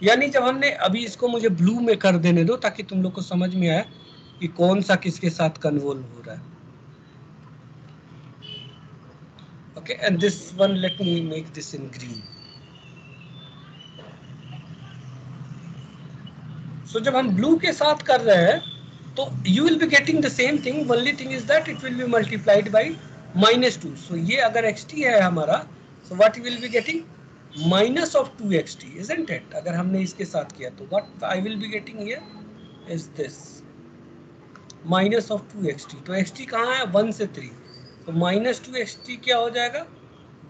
यानी जब हमने अभी इसको मुझे ब्लू में कर देने दो ताकि तुम लोग को समझ में आए कि कौन सा किसके साथ कन्वोल्व हो रहा है. Okay, and this one let me make this in green. So जब हम ब्लू के साथ कर रहे हैं तो you will be getting the same thing, only thing is that it will be multiplied by -2. so ये अगर xt है हमारा, so what you will be getting, minus of 2xt, isn't it? अगर हमने इसके साथ किया तो what I will be getting here is this minus of 2xt. तो xt कहाँ है, 1 से 3. तो -2xt क्या हो जाएगा,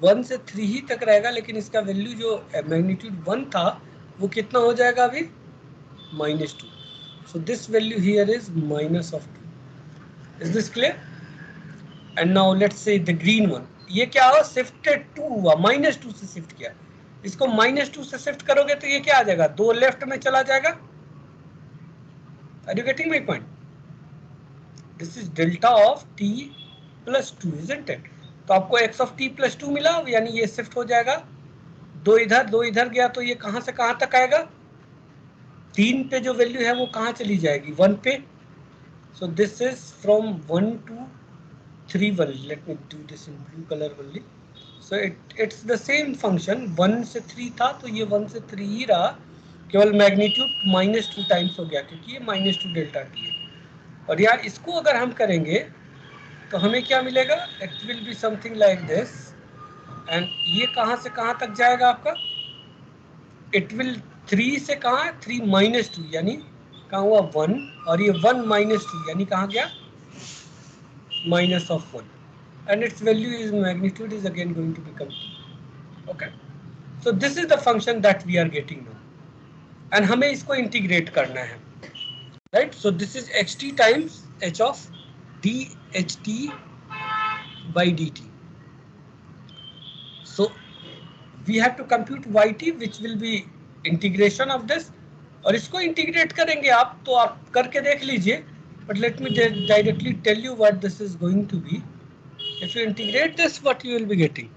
1 से 3 ही तक रहेगा, लेकिन इसका वैल्यू जो मैग्नीट्यूड 1 था वो कितना हो जाएगा अभी, -2. So this value here is -2. Is this clear? And now let's say the green one. ये क्या हुआ, shifted 2 हुआ, -2 से शिफ्ट किया. इसको -2 से शिफ्ट करोगे तो ये क्या आ जाएगा, 2 लेफ्ट में चला जाएगा. Are you getting my point? This is delta of t plus 2, isn't it? तो आपको x of t plus 2 मिला, यानी ये शिफ्ट हो जाएगा, 2 इधर गया, तो ये कहां से कहां तक आएगा, 3 पे जो वैल्यू है वो कहां चली जाएगी, 1 पे. So this is from 1 to 3 only. Let me do this in blue color only. So it's the same function. 1 से 3 था तो ये 1 से 3 ही रहा, केवल मैग्नीट्यूड -2 टाइम्स हो गया क्योंकि ये -2 डेल्टा टी है. और यार इसको अगर हम करेंगे तो हमें क्या मिलेगा, it will be something like this. And ये कहाँ से कहाँ तक जाएगा आपका, इट विल 3 से कहाँ, 3 -2 यानी कहाँ हुआ 1, और ये 1 -2 यानी कहाँ गया, -1, and its value is magnitude is again going to become 2. Okay, so this is the function that we are getting now, and हमें इसको integrate करना है, right? So this is xt times h of dht by dt. So we have to compute yt, which will be integration of this. और इसको integrate करेंगे आप, तो आप करके देख लीजिए, but let me directly tell you what this is going to be. If you integrate this, what you will be getting?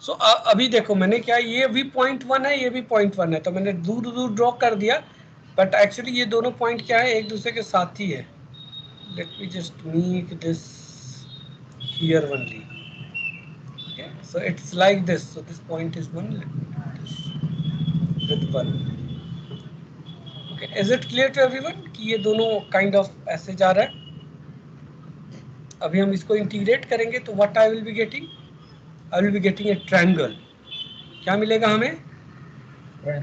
So अभी देखो मैंने क्या, ये भी 0.1 है, ये भी 0.1 है, तो मैंने दूर दूर ड्रॉ कर दिया, बट एक्चुअली ये दोनों पॉइंट क्या है, एक दूसरे के साथ ही है. Let me just make this here only. Okay, so it's like this. So this point is 1. Let me do this with 1. Okay, is it clear to everyone कि ये दोनों kind of ऐसे जा रहा है. अभी हम इसको इंटीग्रेट करेंगे तो what I will be getting? I will be getting a triangle. क्या मिलेगा हमें,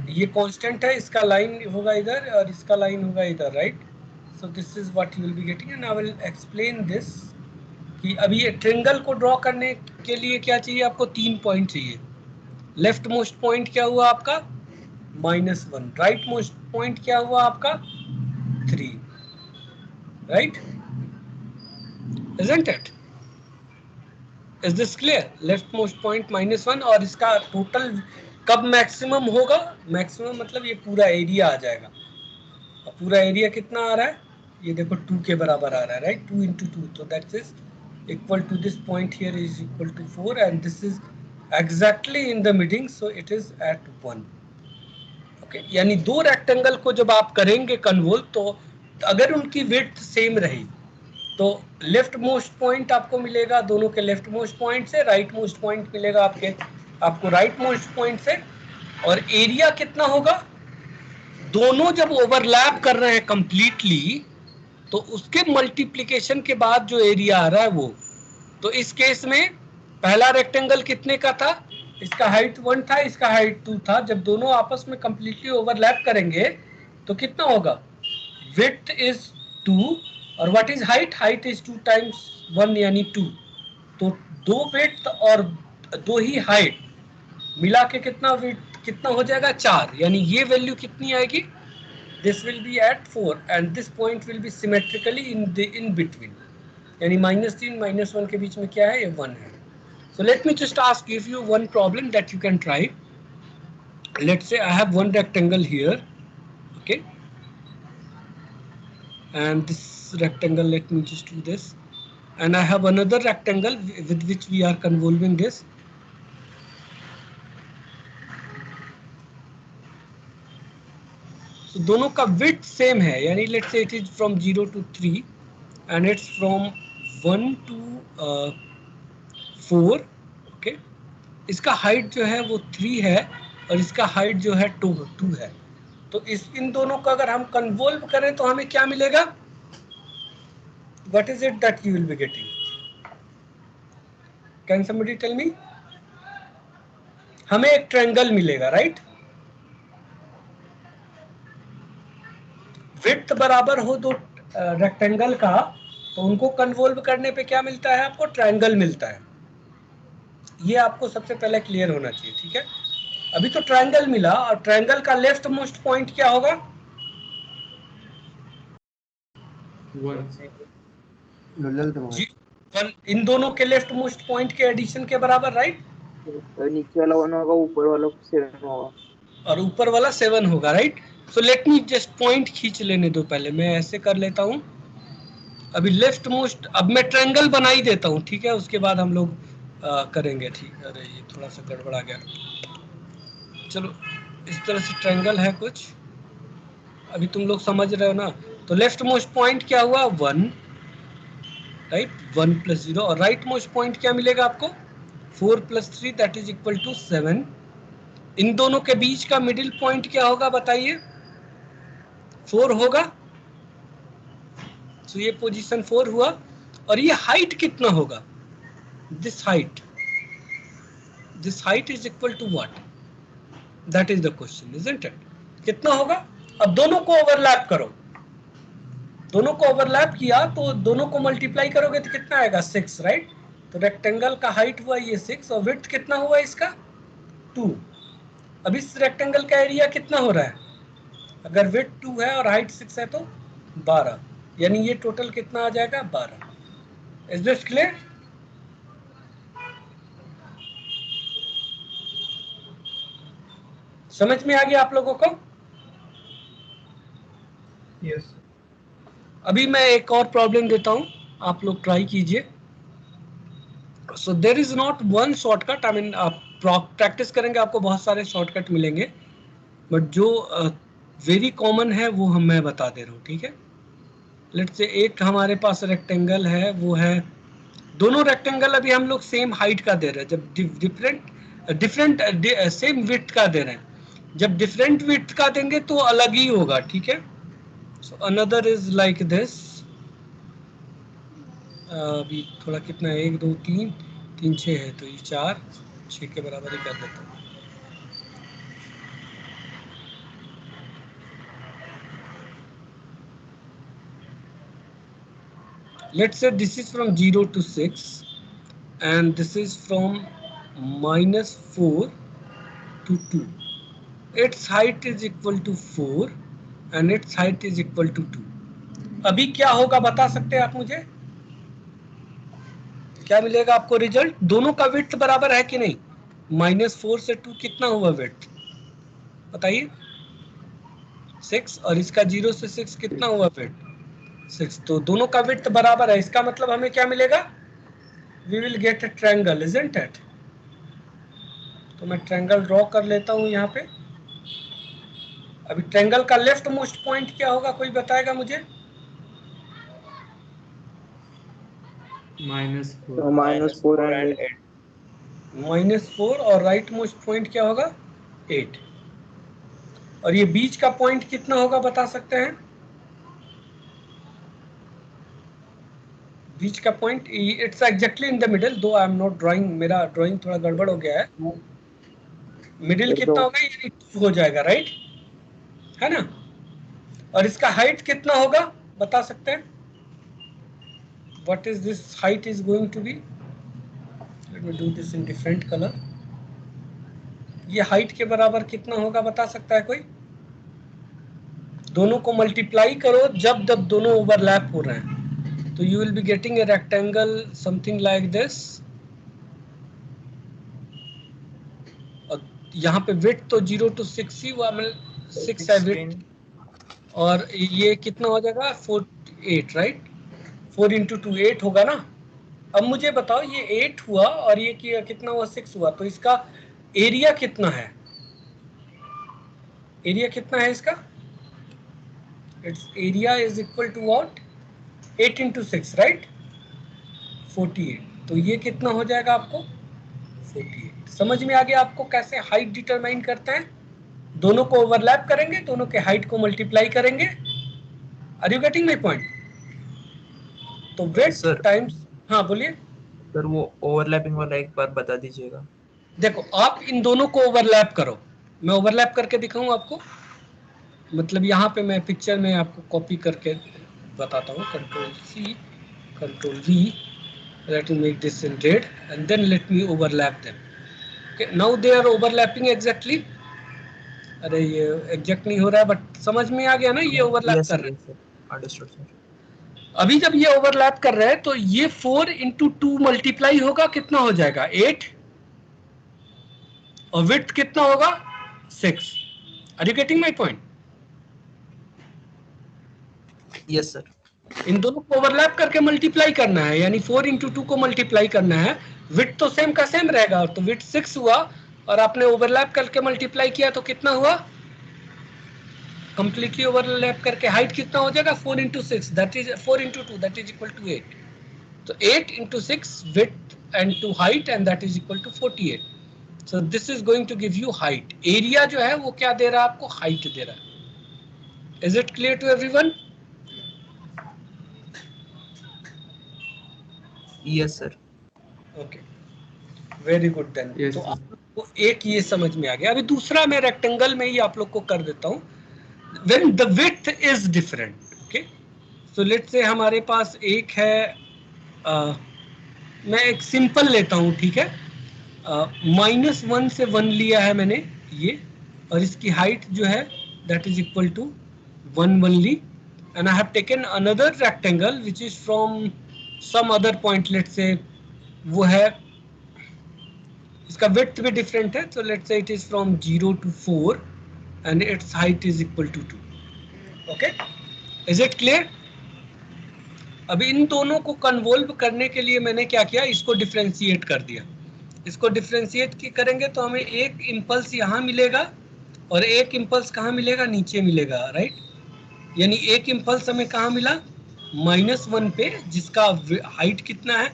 ये कांस्टेंट है, इसका लाइन होगा इधर और इसका लाइन होगा इधर, right. So this is what you will be getting, and I will explain this कि अभी ये ट्रायंगल को ड्रॉ करने के लिए क्या चाहिए आपको, 3 पॉइंट चाहिए. लेफ्ट मोस्ट पॉइंट क्या हुआ आपका, -1. राइट मोस्ट पॉइंट क्या हुआ आपका, 3, right. Isn't it? Is this clear? Left most point -1, और इसका टोटल कब मैक्सिमम होगा, मैक्सिमम मतलब ये पूरा एरिया आ जाएगा. अब पूरा एरिया कितना आ रहा है, ये देखो 2 के बराबर आ रहा है, राइट. 2 × 2, तो that is equal to this point here is equal to 4, and this is exactly in the middle, so it is at 1. Okay, यानी दो रेक्टेंगल को जब आप करेंगे कन्वोल्व, तो अगर उनकी विड्थ सेम रही तो लेफ्ट मोस्ट पॉइंट आपको मिलेगा दोनों के लेफ्ट मोस्ट पॉइंट से, राइट मोस्ट पॉइंट मिलेगा आपको राइट मोस्ट पॉइंट से, और एरिया कितना होगा, दोनों जब ओवरलैप कर रहे हैं कंप्लीटली तो उसके मल्टीप्लिकेशन के बाद जो एरिया आ रहा है वो. तो इस केस में पहला रेक्टेंगल कितने का था, इसका हाइट 1 था, इसका हाइट 2 था. जब दोनों आपस में कंप्लीटली ओवरलैप करेंगे तो कितना होगा, विड्थ इज 2, और what is height, height is 2 times 1 यानी 2. तो 2 विड्थ और 2 ही हाइट मिला के कितना विड्थ कितना हो जाएगा, 4. यानी ये वैल्यू कितनी आएगी, this will be at 4, and this point will be symmetrically in between, यानी -3 -1 के बीच में क्या है, ये 1 है. So let me just ask you one problem that you can try. Let's say I have one rectangle here, okay, and this rectangle, let me just do this, and I have another rectangle with which we are convolving this. So दोनों का width same है, यानी let's say it is from 0 to 3 and it's from 1 to 4. okay, इसका height जो है वो 3 है और इसका हाइट जो है 2 है. तो इन दोनों को अगर हम कन्वोल्व करें तो हमें क्या मिलेगा, what is it that you will be getting? Can somebody tell me? हमें एक ट्रायंगल मिलेगा, राइट. विड्थ बराबर हो दो रेक्टेंगल का तो उनको कन्वोल्व करने पे क्या मिलता है आपको? ट्रायंगल मिलता है। ये आपको सबसे पहले क्लियर होना चाहिए, ठीक है। अभी तो ट्रायंगल मिला और ट्रायंगल का लेफ्ट मोस्ट पॉइंट क्या होगा? 1। इन दोनों के लेफ्ट मोस्ट पॉइंट के एडिशन के बराबर, राइट? नीचे वाला 1 होगा, ऊपर वाला 7 होगा और ऊपर वाला 7 होगा, राइट? सो लेट मी जस्ट पॉइंट खींच लेने दो, पहले मैं ऐसे कर लेता हूं। अभी लेफ्ट मोस्ट, अब मैं ट्रायंगल बना ही देता हूं, ठीक है, उसके बाद हम लोग करेंगे, ठीक। अरे ये थोड़ा सा गड़बड़ा गया, चलो इस तरह से ट्रायंगल है कुछ, अभी तुम लोग समझ रहे हो ना। तो लेफ्ट मोस्ट पॉइंट क्या हुआ? 1, राइट? 1 + 0। और राइट मोस्ट पॉइंट क्या मिलेगा आपको? 4 + 3 दैट इज इक्वल टू 7। इन दोनों के बीच का मिडिल पॉइंट क्या होगा बताइए? 4 होगा। तो ये पोजीशन 4 हुआ। और ये हाइट कितना होगा? This height is equal to what? That is the question, isn't it? कितना होगा? अब दोनों को ओवरलैप करो, दोनों को ओवरलैप किया तो दोनों को मल्टीप्लाई करोगे तो कितना आएगा? 6, राइट? तो रेक्टेंगल का हाइट हुआ ये 6 और विड्थ कितना हुआ इसका? 2। अब इस रेक्टेंगल का एरिया कितना हो रहा है? अगर विड्थ 2 है और हाइट 6 है तो 12, यानी ये टोटल कितना आ जाएगा? 12। Is this clear? समझ में आ गया आप लोगों को? Yes. अभी मैं एक और प्रॉब्लम देता हूं, आप लोग ट्राई कीजिए। So there is not one shortcut, I mean आप प्रैक्टिस करेंगे आपको बहुत सारे शॉर्टकट मिलेंगे, बट जो वेरी कॉमन है वो मैं बता दे रहा हूँ, ठीक है। लेट्स से एक हमारे पास रेक्टेंगल है, वो है, दोनों रेक्टेंगल अभी हम लोग सेम हाइट का दे रहे हैं। जब डिफरेंट सेम विड्थ का दे रहे हैं, जब डिफरेंट विड्थ का देंगे तो अलग ही होगा, ठीक है। So another is like this. अभी थोड़ा कितना है? 1 2 3 3 6 है, तो ये 4 6 के बराबर ही कर देता हूँ। Let's say this is from 0 to 6 and this is from -4 to 2. Its height is equal to 4 and its height is equal to 2. अभी क्या होगा बता सकते हैं आप मुझे? क्या मिलेगा आपको रिजल्ट? दोनों का विड्थ बराबर है कि नहीं? -4 से 2 कितना हुआ विड्थ बताइए? 6। और इसका 0 से 6 कितना हुआ विड्थ? 6। तो दोनों का विड्थ बराबर है, इसका मतलब हमें क्या मिलेगा? We will get a triangle, isn't it? तो मैं ट्रायंगल ड्रॉ कर लेता हूं यहाँ पे। अभी ट्रायंगल का लेफ्ट मोस्ट पॉइंट क्या होगा, कोई बताएगा मुझे? -4 -4 and 8 -4। और राइट मोस्ट पॉइंट क्या होगा? 8। और ये बीच का पॉइंट कितना होगा बता सकते हैं? बीच का point it's exactly in the middle, दो आई एम नॉट ड्राइंग, मेरा ड्राइंग थोड़ा गड़बड़ हो गया है। मिडिल कितना होगा? ये 2 हो जाएगा, राइट? है ना? और इसका हाइट कितना होगा बता सकते हैं? What is this height is going to be? Let me do this in different color. ये हाइट के बराबर कितना होगा बता सकता है कोई? दोनों को मल्टीप्लाई करो जब जब दोनों ओवरलैप हो रहे हैं, तो you will be getting a rectangle something like this. और यहाँ पे विड्थ तो 0 to 6 ही हुआ, मतलब 6 है विड्थ, और ये कितना हो जाएगा? 4 8, राइट? 4 × 2 8 होगा ना। अब मुझे बताओ, ये 8 हुआ और ये कितना हुआ? 6 हुआ, तो इसका एरिया कितना है? एरिया कितना है इसका? Its area is equal to what? 8 × 6, right? 48। तो ये कितना हो जाएगा आपको? 48। समझ में आ गया आपको कैसे हाइट डिटरमाइन करते हैं? दोनों को ओवरलैप करेंगे, दोनों के हाइट को मल्टीप्लाई करेंगे। Are you getting my point? तो विड्थ टाइम्स, हाँ बोलिए सर। वो ओवरलैपिंग वाला एक बार बता दीजिएगा। देखो, आप इन दोनों को ओवरलैप करो, मैं ओवरलैप करके दिखाऊं आपको। मतलब यहाँ पे मैं पिक्चर में आपको कॉपी करके बताता हूँ, control C, control V, let me make this in red and then let me overlap them. Okay, now they are overlapping exactly. अरे ये एग्जैक्ट नहीं हो रहा है, बट समझ में आ गया ना, ये ओवरलैप Yes, कर sir. रहे हैं. Yes, sir. Understood, sir. अभी जब ये ओवरलैप कर रहे हैं तो ये 4 into 2 मल्टीप्लाई होगा, कितना हो जाएगा 8, और विड्थ कितना होगा 6. Are you getting my point? Yes, sir. इन दोनों को ओवरलैप करके मल्टीप्लाई करना है, यानी 4 into 2 को मल्टीप्लाई करना है. विड्थ तो सेम का सेम रहेगा, तो विड्थ 6 हुआ, और आपने ओवरलैप करके मल्टीप्लाई किया तो कितना हुआ, कंप्लीटली ओवरलैप करके हाइट कितना हो जाएगा 4 into 6, that is 4 into 2, that is equal to 8. तो 8 into 6 width and to height, and that is equal to 48. So this is going to give you height. Area जो है वो क्या दे रहा है आपको, हाइट दे रहा है. Is it clear to everyone? Yes, sir. Okay. Very good then. Yes, तो sir. आप लोग को एक ये समझ में आ गया. अभी दूसरा मैं रेक्टेंगल में ही आप लोग को कर देता हूँ. When the width is different, okay? So let's say हमारे पास एक है, मैं एक सिंपल लेता हूँ, ठीक है, -1 से 1 लिया है मैंने ये, और इसकी हाइट जो है that is equal to 1 only, and I have taken another rectangle which is from some other point, let's say वो है, इसका width भी different है, so let's say it is from 0 to 4 and its height is equal to 2. Okay, is it clear? अभी इन दोनों को कन्वोल्व करने के लिए मैंने क्या किया, इसको डिफरेंशिएट कर दिया. इसको डिफरेंशिएट करेंगे तो हमें एक इम्पल्स यहाँ मिलेगा और एक इम्पल्स कहाँ मिलेगा, नीचे मिलेगा, राइट. यानी एक इम्पल्स हमें कहाँ मिला, -1 पे, जिसका हाइट कितना है,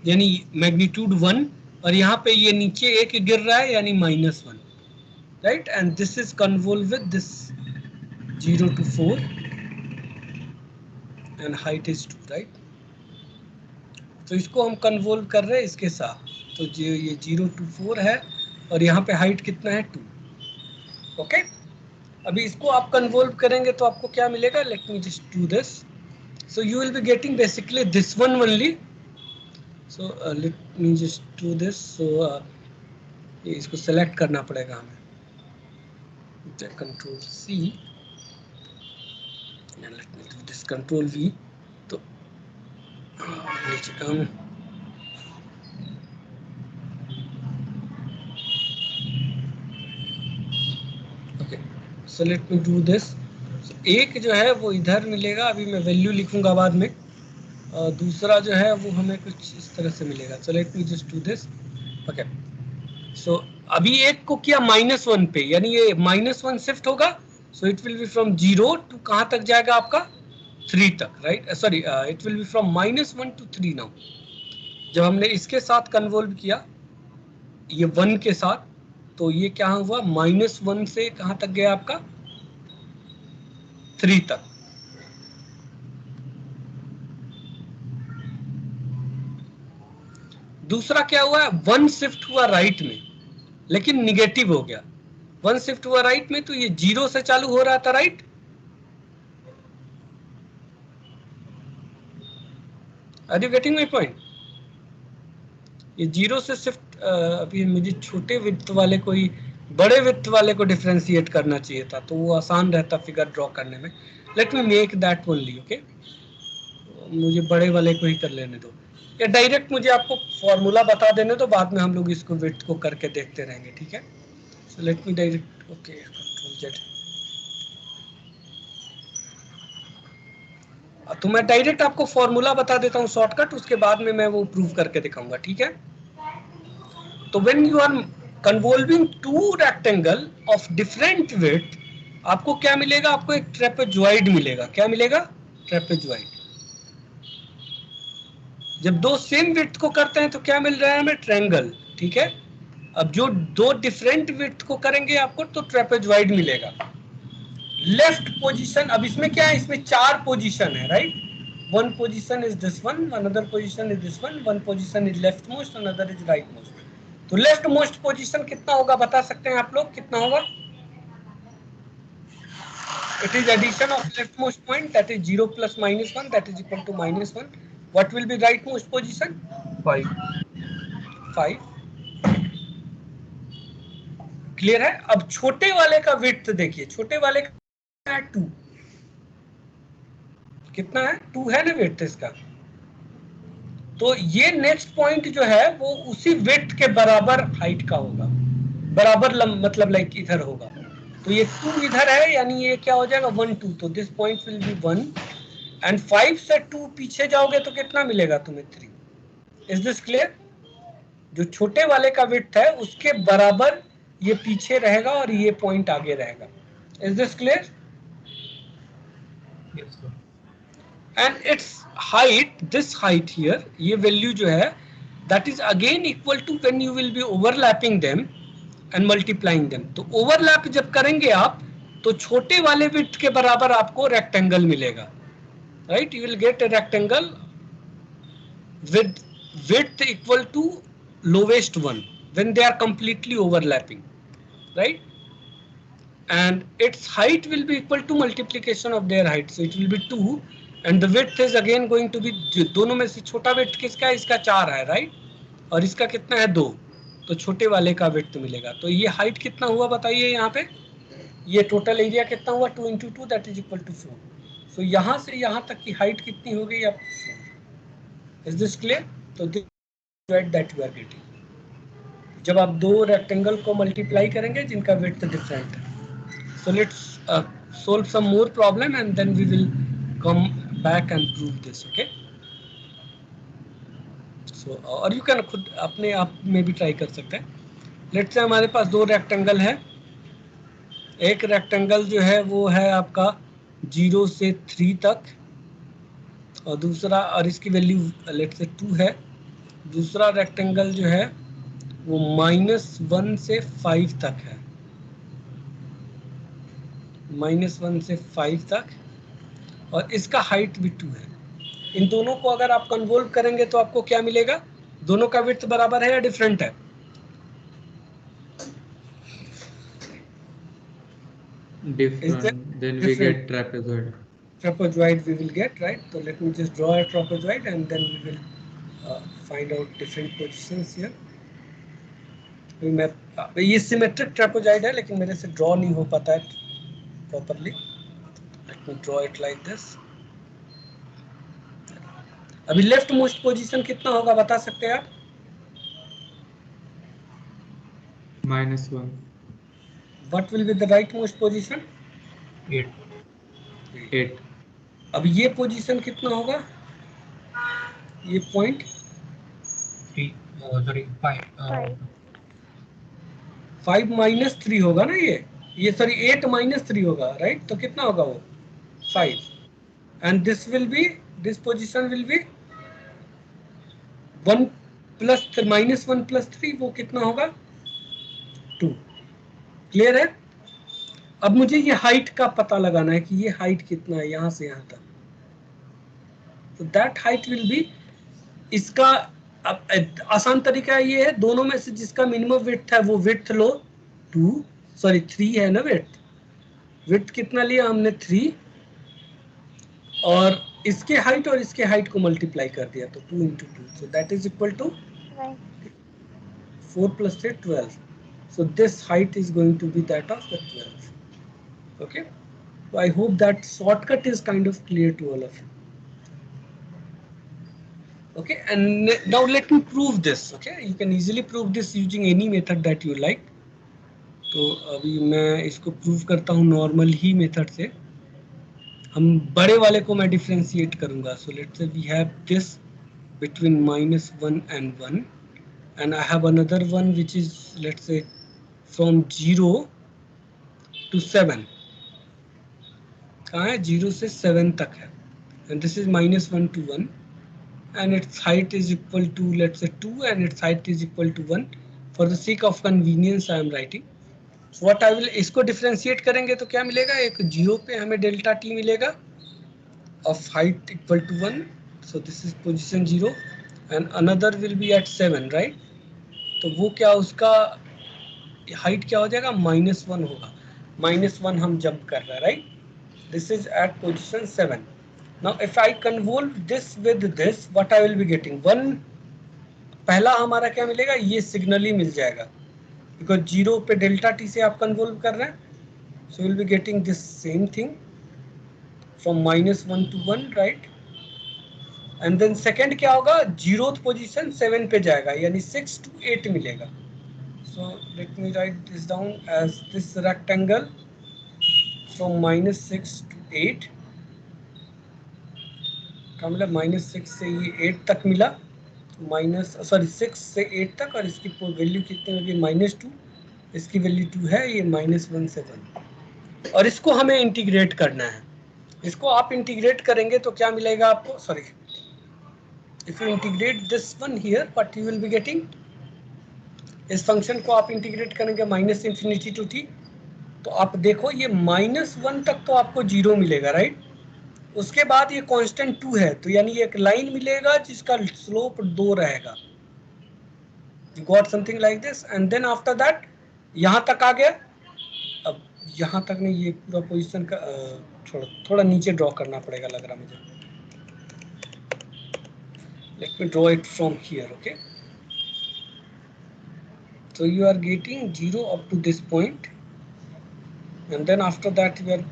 यानी मैग्नीट्यूड 1, और यहाँ पे ये नीचे एक गिर रहा है, यानी -1, right. And this is convolve with this 0 to 4 and height is 2, right. तो इसको हम कन्वोल्व कर रहे हैं इसके साथ, तो ये 0 to 4 है, और यहाँ पे हाइट कितना है 2. ओके, अभी इसको आप कन्वोल्व करेंगे तो आपको क्या मिलेगा, let me just do this. So you will be getting basically this one only. So let me just do this. So इसको सेलेक्ट करना पड़ेगा हमें, control C and let me do this control V. तो नीचे कम, okay, so let me do this. एक जो है वो इधर मिलेगा, अभी मैं वैल्यू लिखूंगा बाद में, और दूसरा जो है वो हमें कुछ इस तरह से मिलेगा. So let me just do this. Okay, so अभी एक को किया -1 पे, यानी ये -1 शिफ्ट होगा, so it will be from 0 to कहाँ तक जाएगा आपका 3 तक, right. Sorry, it will be from -1 to 3 now. जब हमने इसके साथ कन्वोल्व किया ये 1 के साथ, तो ये क्या हुआ, -1 से कहाँ तक गया आपका 3 तक. दूसरा क्या हुआ है, 1 शिफ्ट हुआ राइट में, लेकिन निगेटिव हो गया. 1 शिफ्ट हुआ राइट में, तो ये 0 से चालू हो रहा था, right. Are you getting my point? ये 0 से शिफ्ट, अभी मुझे छोटे विड्थ वाले को ही बड़े विड्थ वाले को डिफरेंशिएट करना चाहिए था, तो वो आसान रहता फिगर ड्रॉ करने में. Late me make that only. Okay, मुझे बड़े वाले को ही कर लेने दो, या डायरेक्ट मुझे आपको फॉर्मूला बता देने दो, बाद में हम लोग इसको विड्थ को करके देखते रहेंगे, ठीक है. सो लेट मी डायरेक्ट, ओके, कंट्रोल Z. तो मैं डायरेक्ट आपको फॉर्मूला बता देता हूँ शॉर्टकट, उसके बाद में मैं वो प्रूव करके दिखाऊंगा, ठीक है. तो when you are convolving two rectangle of different width, आपको क्या मिलेगा, आपको एक ट्रेपेजॉइड मिलेगा. क्या मिलेगा, ट्रेपेजॉइड. जब दो सेम विड्थ को करते हैं तो क्या मिल रहा है हमें, ट्रायंगल, ठीक है. अब जो दो डिफरेंट विड्थ को करेंगे आपको तो ट्रेपेजॉइड मिलेगा. लेफ्ट पोजीशन, अब इसमें क्या है, इसमें 4 पोजीशन है, right. One position is this one, another position is this one position is left most, another is right most. तो लेफ्ट मोस्ट पोजीशन कितना होगा, बता सकते हैं आप लोग, कितना होगा, It is addition of leftmost point, that is 0 plus minus 1, that is equal to minus 1. What will be rightmost position? 5. 5. Clear है? अब छोटे वाले का विड्थ देखिए, छोटे वाले का है 2, कितना है? 2 है ना विड्थ इसका। तो ये नेक्स्ट पॉइंट जो है वो उसी विड्थ के बराबर हाइट का होगा, बराबर मतलब लाइक इधर होगा। तो ये 2 इधर है, यानी ये क्या हो जाएगा 1 2, तो this point will B 1 and 5 से 2 पीछे जाओगे तो कितना मिलेगा तुम्हें? 3। Is this clear? जो छोटे वाले का विड्थ है उसके बराबर ये पीछे रहेगा और ये पॉइंट आगे रहेगा। Is this clear? Yes, sir. And it's height, this height here, ये वैल्यू जो है that is again equal to when you will be overlapping them and multiplying them. तो ओवरलैप जब करेंगे आप तो छोटे वाले विड्थ के बराबर आपको रेक्टेंगल मिलेगा, right? You will get a rectangle with width equal to lowest one when they are completely overlapping, right? And its height will be equal to multiplication of their height, so it will be 2 and the width is again going to be, दोनों में से छोटा width किसका है? इसका 4 है, right? और इसका कितना है? 2, तो छोटे वाले का width मिलेगा। तो ये हाइट कितना हुआ बताइए यहाँ पे? ये टोटल एरिया कितना हुआ? 2 into 2 that is equal to 4. so यहाँ से यहाँ तक की हाइट कितनी हो गई अब? 4. Is this clear? तो this is that you are getting जब आप दो रेक्टेंगल को मल्टीप्लाई करेंगे जिनका विड्थ डिफरेंट है। So let's solve some more problem and then we will come back and prove this, okay? So और यू कैन खुद अपने आप में भी ट्राई कर सकते हैं। लेट्स से हमारे पास दो रेक्टेंगल है, एक रेक्टेंगल जो है वो है आपका 0 से 3 तक और दूसरा, और इसकी वैल्यू लेट्स से 2 है। दूसरा रेक्टेंगल जो है वो -1 से 5 तक है, -1 से 5 तक, और इसका हाइट भी 2 है। इन दोनों को अगर आप कन्वोल्व करेंगे तो आपको क्या मिलेगा? दोनों का विड्थ बराबर है या डिफरेंट है? Different. Then we get trapezoid. Trapezoid we will get, right? So let me just draw a trapezoid and then we will find out different positions here. मैं ये सिमेट्रिक ट्रेपेजॉइड है लेकिन मेरे से ड्रॉ नहीं हो पाता है properly. Let me draw it like this. अभी लेफ्ट मोस्ट पोजीशन कितना होगा बता सकते हैं आप? -1. What will be the right most position? 8. अब ये पोजीशन कितना होगा? ये पॉइंट 3, sorry, 5. 5 -3 होगा ना, ये सॉरी 8 -3 होगा, राइट? तो कितना होगा वो? 5 and this will B, this position will be 1 plus -1 plus 3, वो कितना होगा? 2। क्लियर है? अब मुझे ये हाइट का पता लगाना है कि ये हाइट कितना है यहां से यहां तक। तो दैट हाइट विल बी, इसका अब आसान तरीका ये है, दोनों में से जिसका मिनिमम विड्थ है वो विड्थ लो 3 है ना विड्थ। विड्थ कितना लिया हमने? 3, और इसके हाइट और इसके हाइट को मल्टीप्लाई कर दिया तो 2 into 2, so that is equal to 4 plus 3 12. So this height is going to be that of the 12. Okay, so I hope that shortcut is kind of clear to all of you. Okay, and now let me prove this. Okay, you can easily prove this using any method that you like. तो अभी मैं इसको prove करता हूँ normal ही method से। हम बड़े वाले को मैं डिफरेंशिएट करूंगा। So let's say we have this between -1 and 1 and I have another one which is let's say from 0 to 7। कहाँ है? 0 से 7 तक है and this is -1 to 1 and its height is equal to let's say 2 and its height is equal to 1. For the sake of convenience I am writing. So what I will, इसको differentiate करेंगे तो क्या मिलेगा? एक 0 पे हमें delta t मिलेगा of height equal to 1. So this is position 0 and another will be at 7, right? तो वो क्या, उसका हाइट क्या हो जाएगा? -1 होगा। -1 हम जंप कर रहे हैं, right? This is at position 7. Now if I convolve this with this, what I will be getting? 1 पहला हमारा क्या मिलेगा? ये सिग्नल ही मिल जाएगा, बिकॉज 0 पे डेल्टा टी से आप कन्वोल्व कर रहे हैं. So we'll be getting this same thing from -1 to 1, right? And then second क्या होगा? 0th position 7 पे जाएगा, यानी 6 to 8 मिलेगा. So let me write this down as this rectangle from -6 to 8 का मिला, -6 से ये 8 तक मिला, -6 से 8 तक, और इसकी वैल्यू कितनी होगी? -2. इसकी वैल्यू 2 है, ये -1 से 1, और इसको हमें इंटीग्रेट करना है. इसको आप इंटीग्रेट करेंगे तो क्या मिलेगा आपको? Sorry, if you integrate this one here, what you will be getting? इस फंक्शन को आप इंटीग्रेट करेंगे -∞ टू t, तो आप देखो ये -1 तक तो आपको 0 मिलेगा, राइट? उसके बाद ये कांस्टेंट 2 है, तो यानी एक लाइन मिलेगा जिसका स्लोप 2 रहेगा. You got something like this. And then after that यहाँ तक आ गया. अब यहाँ तक नहीं, ये पूरा पोजीशन का थोड़ा नीचे ड्रॉ करना पड़ेगा लग रहा मुझे. Let me draw it from here. Okay, so you are getting 0 up to this point, and then after that you are,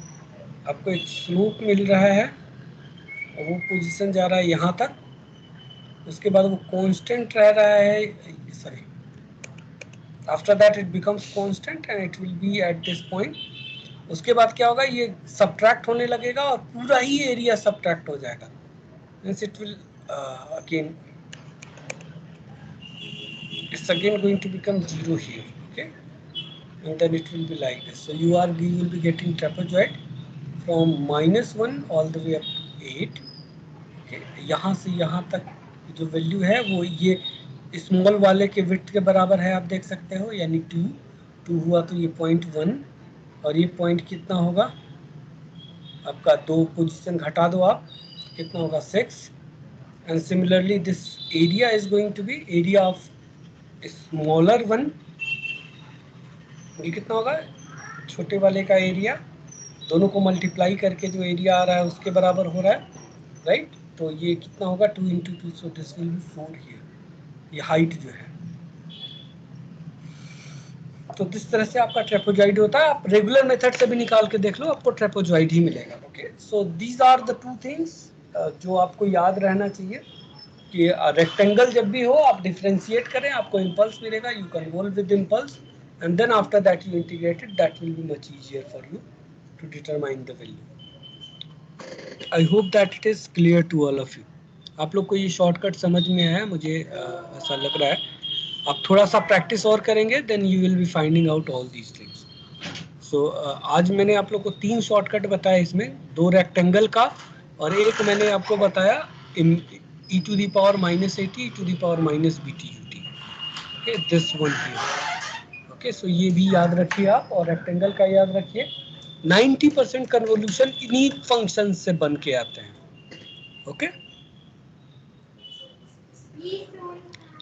आपको एक स्लोप मिल रहा है, और वो पोजीशन जा रहा है यहाँ तक. उसके बाद वो कांस्टेंट रह रहा है, sorry, after that it becomes constant and it will be at this point. उसके बाद क्या होगा? ये सब्ट्रैक्ट होने लगेगा और पूरा ही एरिया सब्ट्रैक्ट हो जाएगा. Means it will again, it's again going to become 0 here. Okay, and then it will be like this. So you will be getting trapezoid from -1 all the way up to 8. Okay, यहाँ से यहाँ तक जो value है वो ये small वाले के विड्थ के बराबर है, आप देख सकते हो, यानी 2 हुआ तो ये 0.1, और ये पॉइंट कितना होगा आपका? 2 पोजीशन घटा दो आप, कितना होगा? 6. And similarly this area is going to be area of smaller one. ये कितना होगा? छोटे वाले का एरिया, दोनों को मल्टीप्लाई करके जो एरिया आ रहा है उसके बराबर हो रहा है, राइट? तो ये कितना होगा? 2 × 2, so this will B 4 here. ये हाइट जो है, तो जिस तरह से आपका ट्रेपेजॉइड होता है, आप रेगुलर मेथड से भी निकाल के देख लो, आपको ट्रेपेजॉइड ही मिलेगा. Okay, so these are the 2 things जो आपको याद रहना चाहिए कि रेक्टेंगल जब भी हो आप डिफरेंशिएट करें, आपको इम्पल्स मिलेगा, you convolve with impulse, and then after that you integrate it. That will be much easier for you to determine the value. I hope that it is clear to all of you. आप लोग को ये shortcut समझ में आया, मुझे ऐसा लग रहा है. आप थोड़ा सा प्रैक्टिस और करेंगे, then you will be finding out all these things. So आज मैंने आप लोग को 3 शॉर्टकट बताया इसमें, 2 रेक्टेंगल का, और एक मैंने आपको बताया e to the power -80 e to the power -bt ut. Okay, this one here. Okay, so ये भी याद रखिए आप, और रेक्टेंगल का याद रखिए. 90% कन्वोल्यूशन इन्हीं फंक्शन से बन के आते हैं. ओके,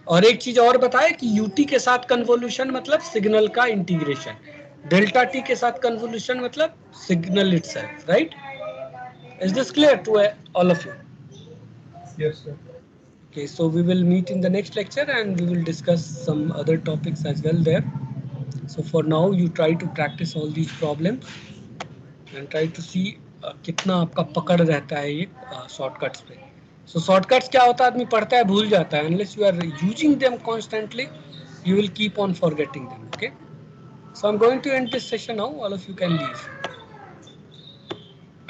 और एक चीज और बताए कि यूटी के साथ कन्वोल्यूशन मतलब सिग्नल का इंटीग्रेशन, डेल्टा टी के साथ कन्वोल्यूशन मतलब signal itself, right? Is this clear to all of you? Yes, sir. Okay, so we will meet in the next lecture and we will discuss some other topics as well there. So for now you try to practice all these problems and try to see कितना आपका पकड़ रहता है ये shortcuts पे. So shortcuts क्या होता है, आदमी पढ़ता है भूल जाता है. Unless you are using them constantly, you will keep on forgetting them. Okay. So I'm going to end this session now. All of you can leave.